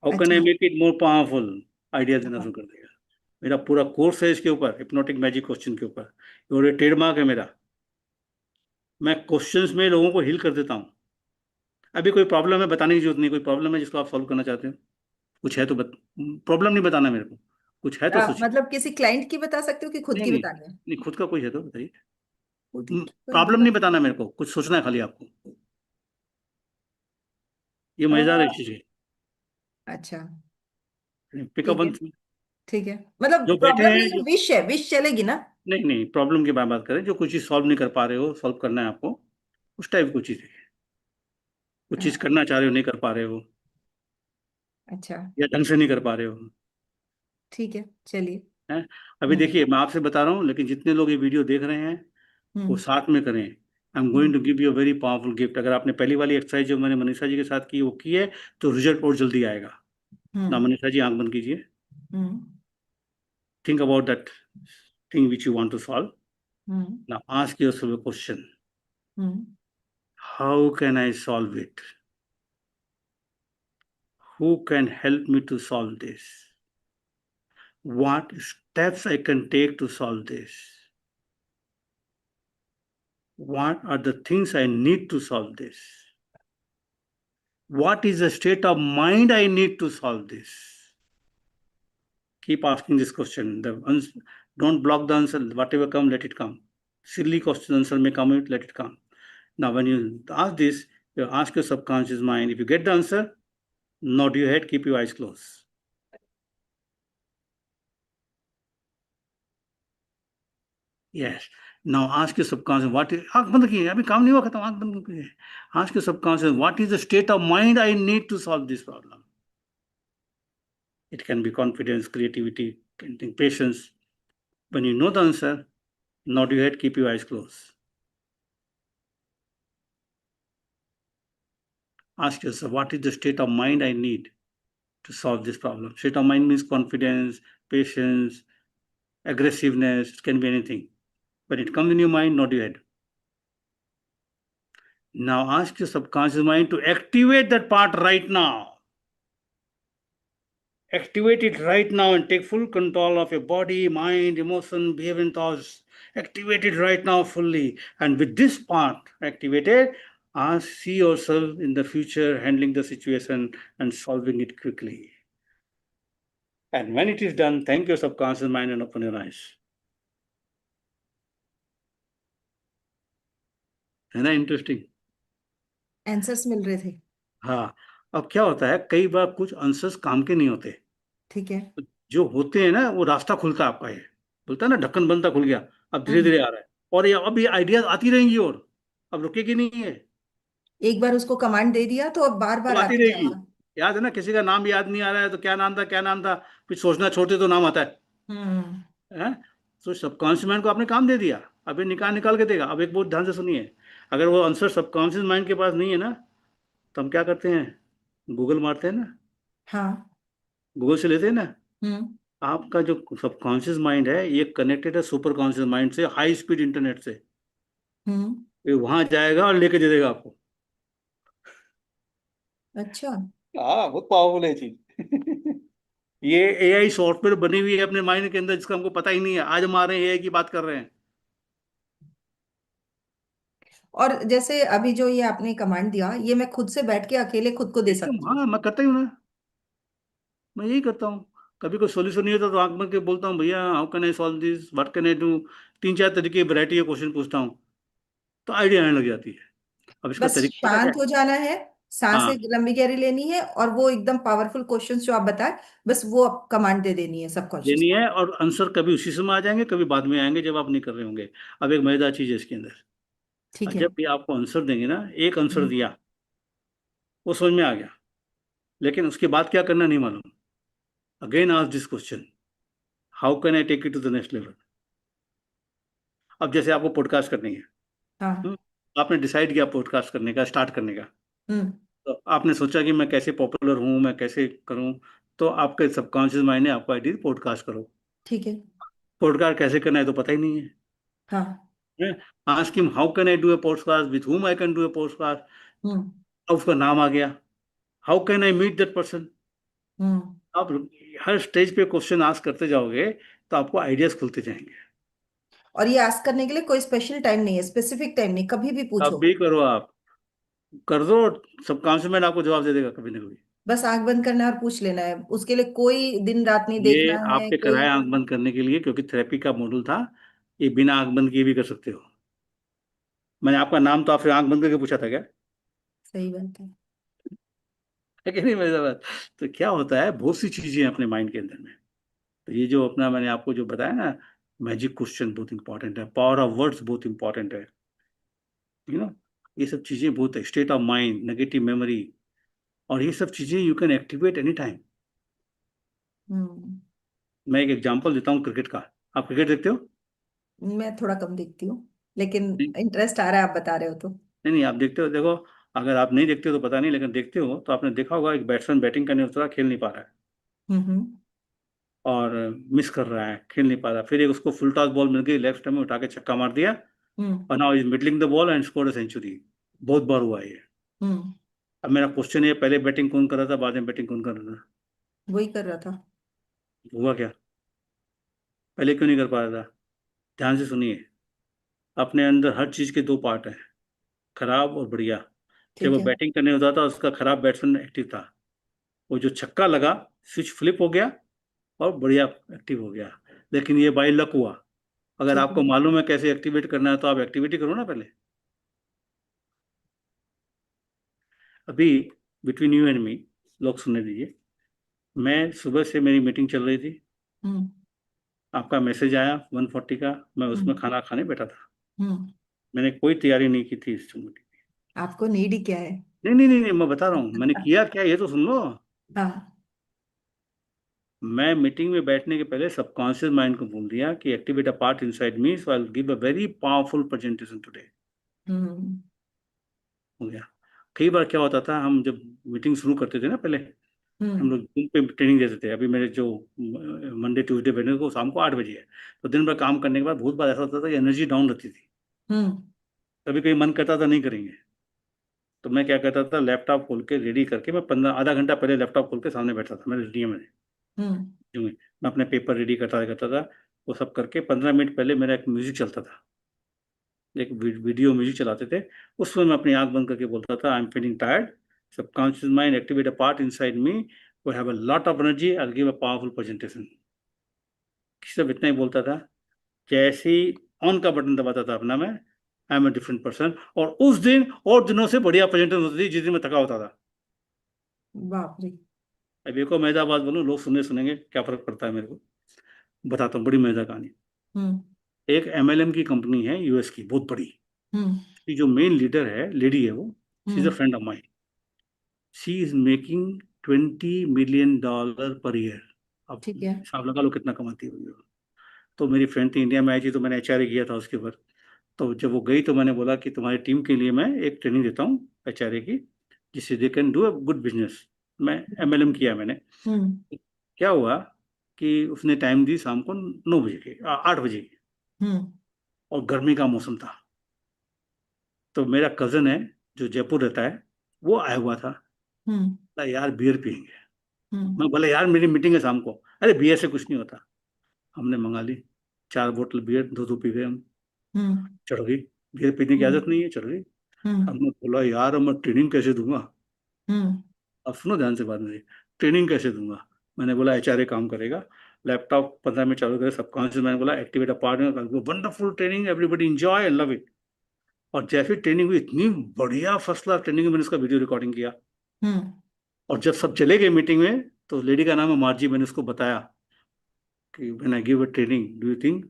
how can I अच्छा। Make it more powerful, idea देना हाँ। शुरू कर देगा। मेरा पूरा कोर्स है इसके ऊपर, हिप्नोटिक मैजिक क्वेश्चन के ऊपर, और ये ट्रेडमार्क है मेरा। मैं क्वेश्चंस में लोगों को हील कर देता हूँ। अभी कोई प्रॉब्लम है, बताने की जरूरत नहीं। कोई प्रॉब्लम है जिसको आप सॉल्व करना चाहते हो? कुछ है तो प्रॉब्लम नहीं बताना मेरे को, कुछ है तो सोचिए। मतलब किसी क्लाइंट की बता सकते हो कि खुद नहीं की नहीं बतानी है? नहीं, खुद का कोई है तो बताइए। खुद की कोई प्रॉब्लम बता। नहीं बताना मेरे को, कुछ सोचना है खाली आपको। ये अ, मजेदार है चीज अच्छा। है। पिकअप ठीक वन। है। ठीक है, मतलब जो बैठे प्रॉब्लम हैं नहीं है, जो, विश है, विश चलेगी ना? नहीं नहीं, प्रॉब्लम की बात करें, जो कुछ चीज सॉल्व नहीं कर पा रहे हो, सॉल्व करना है आपको, उस टाइप की कुछ चीज है। कुछ चीज हाँ। करना चाह रहे हो, नहीं कर पा रहे हो, अच्छा। या ढंग से नहीं कर पा रहे हो। ठीक है, चलिए। हैं? अभी हम्म। देखिए, मैं आपसे बता रहा हूँ, लेकिन जितने लोग ये वीडियो देख रहे हैं वो हम्म। साथ में करें। I am going hmm. To give you a very powerful gift. अगर आपने पहली वाली एक्सरसाइज जो मैंने मनीषा जी के साथ की वो की है, तो रिजल्ट और जल्दी आएगा। ना, हम्म। मनीषा जी आंख बंद कीजिए। Hmm. Think about that thing which you want to solve. Hmm. Now ask yourself a question, hmm. How can I solve it? Who can help me to solve this? What steps I can take to solve this? What are the things I need to solve this? What is the state of mind I need to solve this? Keep asking this question. Don't block the answer. Whatever come, let it come. Silly question answer may come, let it come. Now, when you ask this, you ask your subconscious mind. If you get the answer, nod your head, keep your eyes closed. Yes. Now ask your subconscious, what is, आंख बंद की है, अभी काम नहीं हुआ खत्म, आंख बंद की है. Ask your subconscious, what is the state of mind I need to solve this problem? It can be confidence, creativity, patience. When you know the answer, nod your head, keep your eyes closed. Ask yourself, what is the state of mind I need to solve this problem? State of mind means confidence, patience, aggressiveness, it can be anything. When it comes in your mind, nod your head. Now ask your subconscious mind to activate that part right now. Activate it right now and take full control of your body, mind, emotion, behavior, and thoughts. Activate it right now fully. And with this part activated, see yourself in the future handling the situation and solving it quickly. And when it is done, thank your subconscious mind and open your eyes. है ना इंटरेस्टिंग? आंसर्स मिल रहे थे। हाँ. अब क्या होता है, कई बार कुछ आंसर्स काम के नहीं होते. ठीक है। तो जो होते हैं ना, वो रास्ता खुलता है आपका. ये बोलता है ना, ढक्कन बनता खुल गया. अब धीरे हम्म। धीरे आ रहा है. और ये अब ये आइडियाज आती रहेंगी, और अब रुकेगी नहीं है. एक बार उसको कमांड दे दिया तो अब बार अब बार आती आते रहेगी. जाएगा। याद है ना, किसी का नाम याद नहीं आ रहा है तो क्या नाम था, क्या नाम था, फिर सोचना छोड़ते तो नाम आता है. हम्म। हैं? तो सबकॉन्शियस माइंड को आपने काम दे दिया. अब ये निकाल निकाल के देगा. अब एक बहुत ध्यान से सुनिए. अगर वो आंसर सबकॉन्शियस माइंड के पास नहीं है ना, तो हम क्या करते हैं, गूगल मारते हैं ना. हाँ। गूगल से लेते हैं ना. हम्म। आपका जो सबकॉन्शियस माइंड है, ये कनेक्टेड है सुपर कॉन्शियस माइंड से, हाई स्पीड इंटरनेट से. हम्म। ये वहां जाएगा और लेके दे देगा आपको. अच्छा। हाँ, बहुत पावरफुल है चीज. ये एआई सॉफ्टवेयर बनी हुई है अपने माइंड के अंदर, जिसका हमको पता ही नहीं है. आज हम आ रहे हैं एआई की बात कर रहे हैं. और जैसे अभी जो ये आपने कमांड दिया, ये मैं खुद से बैठ के अकेले खुद को दे एकदम, सकती हूँ? हाँ, मैं करता ही हूँ ना. मैं यही करता हूँ. कभी कोई सोल्यूशन नहीं होता तो आंख बंद के बोलता हूँ, भैया how can I solve this, what can I do. तीन चार तरीके की वैरायटी के क्वेश्चन पूछता हूँ, तो आइडिया आने लग जाती है. अब इसका बस तरीका पता क्या शांत है? हो जाना है, सांसें हाँ, लंबी गहरी लेनी है, और वो एकदम पावरफुल क्वेश्चंस जो आप बताए, बस वो कमांड दे देनी है सबकॉन्शियस। देनी है. और आंसर कभी उसी समय आ जाएंगे, कभी बाद में आएंगे जब आप नहीं कर रहे होंगे. अब एक मजेदार चीज है इसके अंदर. ठीक और है। जब भी आपको आंसर देंगे ना, एक आंसर हम्म। दिया, वो समझ में आ गया, लेकिन उसके बाद क्या करना नहीं मालूम. Again ask this question, how can I take it to the next level. अब जैसे आपको पॉडकास्ट करनी है. हाँ। हम्म, आपने डिसाइड किया पॉडकास्ट करने का, स्टार्ट करने का. हम्म। तो आपने सोचा कि मैं कैसे पॉपुलर हूँ, मैं कैसे करूँ. तो आपके सबकॉन्शियस माइंड ने आपको आइडिया, पॉडकास्ट करो. ठीक है। पॉडकास्ट कैसे करना है तो पता ही नहीं है. हाँ। Ask him, how can I do a podcast, with whom I can do a podcast. Hmm. अब उसका नाम आ गया, how can I meet that person. Hmm. आप हर स्टेज पे क्वेश्चन आस्क करते जाओगे, तो आपको आइडियाज खुलते जाएंगे. और ये आस्क करने के लिए कोई स्पेशल टाइम नहीं है, स्पेसिफिक टाइम नहीं, कभी भी अब पूछो। भी करो आप, कर दो, सबकॉन्शियस माइंड आपको जवाब दे देगा कभी ना कभी. बस आंख बंद करना है और पूछ लेना है, उसके लिए कोई दिन रात नहीं ये देखना है आपके कोई। कराए आंख बंद करने के लिए, क्योंकि थेरेपी का मॉडल था. ये बिना आंख बंद किए भी कर सकते हो. मैंने आपका नाम तो आपसे आंख बंद करके पूछा था क्या? सही बात है। है कि नहीं मेरे बात? तो क्या होता है, बहुत सी चीजें हैं अपने माइंड के अंदर में. तो ये जो अपना मैंने आपको जो बताया ना, मैजिक क्वेश्चन बहुत इंपॉर्टेंट है, पावर ऑफ वर्ड्स बहुत इंपॉर्टेंट है. यू नो, ये सब चीजें बहुत है. State of mind, negative memory, और ये सब चीजें you can activate any time. Hmm. मैं एक एग्जांपल देता हूँ क्रिकेट का. आप क्रिकेट देखते हो? मैं थोड़ा कम देखती हूँ, लेकिन नहीं, इंटरेस्ट आ रहा है आप बता रहे हो तो। नहीं, नहीं, आप देखते हो, देखो. अगर आप नहीं देखते हो तो पता नहीं, लेकिन देखते हो तो आपने देखा होगा, एक बैट्समैन बैटिंग करने उतरा, खेल नहीं पा रहा है. हम्म। और मिस कर रहा है, खेल नहीं पा रहा. फिर एक उसको फुल टॉस बॉल मिल गई, लेफ्ट में उठा के छक्का मार दिया. हम्म। और now is middling the ball and score a century. बहुत बार हुआ है ये. हम्म। अब मेरा क्वेश्चन है, पहले बैटिंग कौन कर रहा था, बाद में बैटिंग कौन कर रहा था? वही कर रहा था। हुआ क्या? पहले क्यों नहीं कर पा रहा था? ध्यान से सुनिए। अपने अंदर हर चीज के दो पार्ट हैं, खराब और बढ़िया। जब ठीक वो है। बैटिंग करने होता था, उसका खराब बैट्समैन एक्टिव था। वो जो छक्का लगा, स्विच फ्लिप हो गया और बढ़िया एक्टिव हो गया। लेकिन ये बाई लक हुआ। अगर ठीक है। आपको मालूम है कैसे एक्टिवेट करना है तो आप एक्टिविटी करो ना पहले। अभी बिटवीन यू एंड मी, लोग सुनने दीजिए। मैं सुबह से मेरी मीटिंग चल रही थी, हम्म। आपका मैसेज आया 1:40 का, मैं उसमें हम्म। खाना खाने बैठा था। हम्म। मैंने कोई तैयारी नहीं की थी इस मीटिंग की। आपको नीड ही क्या है? नहीं नहीं नहीं नहीं, मैं बता रहा हूँ मैंने किया क्या, ये तो सुन लो। हाँ। मैं मीटिंग में बैठने के पहले सबकॉन्शियस माइंड को बोल दिया कि activate a part inside me, so I will give a very powerful presentation today. Hmm. हो गया। कई बार क्या होता था, हम जब मीटिंग शुरू करते थे ना पहले, हम हम्म। लोग जूम पे ट्रेनिंग देते थे। अभी मेरे जो मंडे ट्यूसडे वेडनेसडे को शाम को 8 बजे है, तो दिन भर काम करने के बाद बहुत बार ऐसा होता था कि एनर्जी डाउन रहती थी। हम्म। कभी कभी मन करता था नहीं करेंगे, तो मैं क्या करता था, लैपटॉप खोल के रेडी करके मैं 15 आधा घंटा पहले लैपटॉप खोल के सामने बैठता था मेरे रेडियो में। हम्म। यूं ही मैं अपने पेपर रेडी करता था। वो सब करके 15 मिनट पहले मेरा एक म्यूजिक चलता था, एक वीडियो म्यूजिक चलाते थे। उसमें मैं अपनी आंख बंद करके बोलता था, I am feeling tired, subconscious mind activate a part inside me, we have a lot of energy, I give a powerful presentation. सिर्फ इतना ही बोलता था। जैसे ही ऑन का बटन दबाता था अपना मैं, I am a different person. और उस दिन और दिनों से बढ़िया प्रेजेंटेशन होती थी जिस दिन मैं थका होता था। बाप रे। अब एक और मजेदार बात बोलूं, लोग सुनेंगे क्या फर्क पड़ता है मेरे को, बताता हूँ बड़ी मजेदार कहानी। हम्म। एक एमएलएम की कंपनी है यूएस की, बहुत बड़ी। हम्म। की जो मेन लीडर है, लेडी है वो, she is a hmm. Friend of mine. She is making $20 million per year. अब ठीक है। हिसाब लगा लो कितना कमाती होगी वो। तो मेरी फ्रेंड थी, इंडिया में आई थी, तो मैंने एचआरए किया था उसके ऊपर। तो जब वो गई तो मैंने बोला कि तुम्हारी टीम के लिए मैं एक ट्रेनिंग देता हूँ एचआरए की, जिससे they can do a good business. मैं एमएलएम किया मैंने। हम्म। क्या हुआ कि उसने टाइम दी शाम को 9 बजे के, 8 बजे की, हम्म। और गर्मी का मौसम था। तो मेरा कजन है जो जयपुर रहता है, वो आया हुआ था। हम्म। बोला, यार बियर पियेंगे। हम्म। मैं बोला, यार मेरी मीटिंग है शाम को। अरे बियर से कुछ नहीं होता। हमने मंगा ली 4 बोतल बियर, दो दो पी गए हम। हम्म। चढ़ गई। बियर पीने की हम्म। आदत नहीं है, चढ़ गई। हम्म। हमने बोला, यार अब मैं ट्रेनिंग कैसे दूंगा। हम्म। अब सुनो ध्यान से बात मेरी, ट्रेनिंग कैसे दूंगा। मैंने बोला एचआरए काम करेगा। लैपटॉप 15 मिनट चालू करे, सबकॉन्शियस मैंने बोला activate a part, wonderful training, everybody enjoy and love it. और जैसे ट्रेनिंग हुई, इतनी बढ़िया फर्स्ट क्लास ट्रेनिंग, मैंने उसका वीडियो रिकॉर्डिंग किया। हम्म। और जब सब चले गए मीटिंग में, तो लेडी का नाम है मार्जी, मैंने उसको बताया कि when I give a training, do you think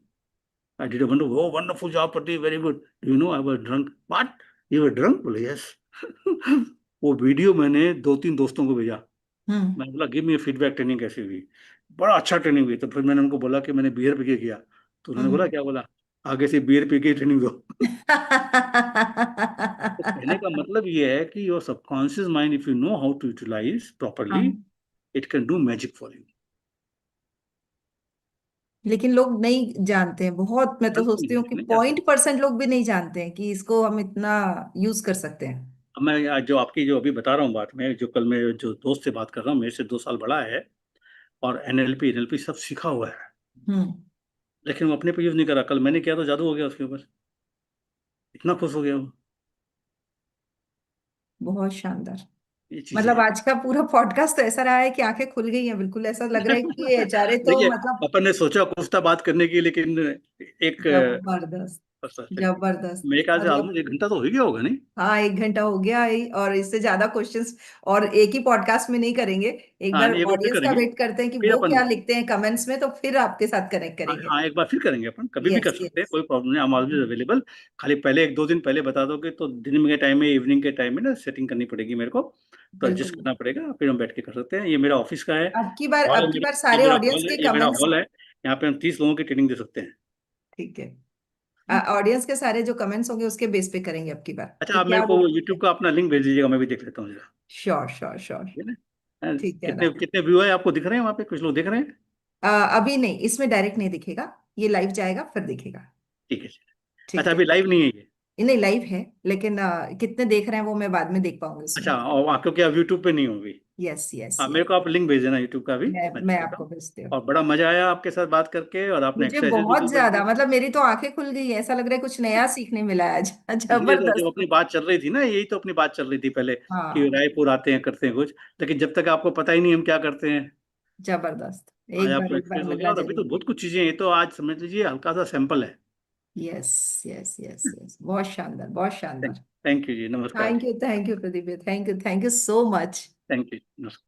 I did a wonderful, oh wonderful job Pradeep, very good, do you know I was drunk, what, you were drunk, बोले यस। वो वीडियो मैंने 2 3 दोस्तों को भेजा। हम्म। मैंने बोला गिव मी फीडबैक, ट्रेनिंग कैसी हुई। बड़ा अच्छा ट्रेनिंग हुई। तो फिर मैंने उनको बोला कि मैंने बियर पी के किया। तो उन्होंने बोला, हम्म। क्या बोला, आगे से बियर पी के ट्रेनिंग दो। तो कहने का मतलब ये है कि your subconscious mind, if you know how to utilize properly, हाँ। It can do magic for you. लेकिन लोग नहीं जानते हैं बहुत, मैं तो बिल्कुल सोचती नहीं, हूँ कि नहीं जानते। 0% लोग भी नहीं जानते हैं कि इसको हम इतना यूज कर सकते हैं। अब मैं आज जो आपकी जो अभी बता रहा हूँ बात, में जो कल मैं जो दोस्त से बात कर रहा हूँ, मेरे से 2 साल बड़ा है, और एनएलपी सब सीखा हुआ है, हम्म। लेकिन वो अपने पे यूज नहीं करा। कल मैंने किया तो जादू हो गया उसके ऊपर, इतना खुश हो गया वो। बहुत शानदार। ये चीजें मतलब हैं। आज का पूरा पॉडकास्ट तो ऐसा रहा है कि आंखें खुल गई हैं, बिल्कुल ऐसा लग रहा है कि ये एचआरए तो देखिए, मतलब अपन ने सोचा कुछ था बात करने की, लेकिन एक जबरदस्त। जबरदस्त। मेरे ख्याल से मतलब ऑलमोस्ट 1 घंटा तो हो ही गया होगा, नहीं? हाँ, 1 घंटा हो गया है और इससे ज्यादा क्वेश्चंस और एक ही पॉडकास्ट में नहीं करेंगे। एक हाँ बार नहीं, एक बार फिर ऑडियंस का करेंगे। वेट करते हैं कि फिर वो अपन, क्या लिखते हैं कमेंट्स में, तो फिर आपके साथ कनेक्ट हाँ करेंगे। हाँ, एक बार फिर करेंगे, अपन कभी भी कर यस सकते हैं, यस। कोई प्रॉब्लम नहीं, आई एम ऑलवेज अवेलेबल। खाली पहले 1 2 दिन पहले बता दोगे तो दिन में के टाइम में, इवनिंग के टाइम में ना सेटिंग करनी पड़ेगी मेरे को, तो एडजस्ट बिल्कुल। करना पड़ेगा, फिर हम बैठ के कर सकते हैं। ये मेरा ऑफिस का है, हॉल है अब की मेरा, बार ये सारे मेरा ऑडियंस हॉल है, के ये मेरा कमेंट्स। हॉल है। यहाँ पे हम 30 लोगों की ट्रेनिंग दे सकते हैं। ठीक है। ऑडियंस के सारे जो कमेंट्स होंगे उसके बेस पे करेंगे अब की बार अच्छा, कि आप क्या मेरे को वो बोलते यूट्यूब हैं। का अपना लिंक भेज दीजिएगा, मैं भी देख लेता हूँ जरा। Sure sure sure. ठीक है ना? ठीक है ना। कितने कितने व्यू है आपको दिख रहे हैं वहाँ पे, कुछ लोग दिख रहे हैं? अभी नहीं, इसमें डायरेक्ट नहीं दिखेगा। ये लाइव जाएगा फिर दिखेगा। ठीक है। अच्छा, ठीक है। अभी लाइव नहीं है ये? नहीं, लाइव है लेकिन कितने देख रहे हैं वो मैं बाद में देख पाऊंगी अच्छा, उसमें। और क्योंकि आप यूट्यूब पे नहीं होगी। यस यस हाँ, मेरे यस। को आप लिंक भेज देना यूट्यूब का भी, मैं मैं चेक करता आपको हूँ। भेजती हूँ। और बड़ा मजा आया आपके साथ बात करके, और आपने मुझे एक्सरसाइजेज भी बहुत दो कर ज्यादा, दी। मतलब मेरी तो आंखें खुल गई, ऐसा लग रहा है कुछ नया सीखने मिला है आज। ये तो जब जबरदस्त। अपनी बात चल रही थी ना, यही तो अपनी बात चल रही थी पहले, कि हाँ। रायपुर आते हैं करते हैं कुछ, लेकिन जब तक आपको पता ही नहीं हम क्या करते हैं। जबरदस्त। आज आपको एक बार एक्सपीरियंस हो गया, मिलना और अभी तो जरूरी बहुत कुछ चीजें हैं, ये तो आज समझ लीजिए हल्का सा सैंपल है। है। यस यस यस यस, बहुत शानदार, बहुत थैंक शानदार। थैंक यू जी, नमस्कार जी। Thank you Pradeep, thank you so much. Thank you, नमस्कार।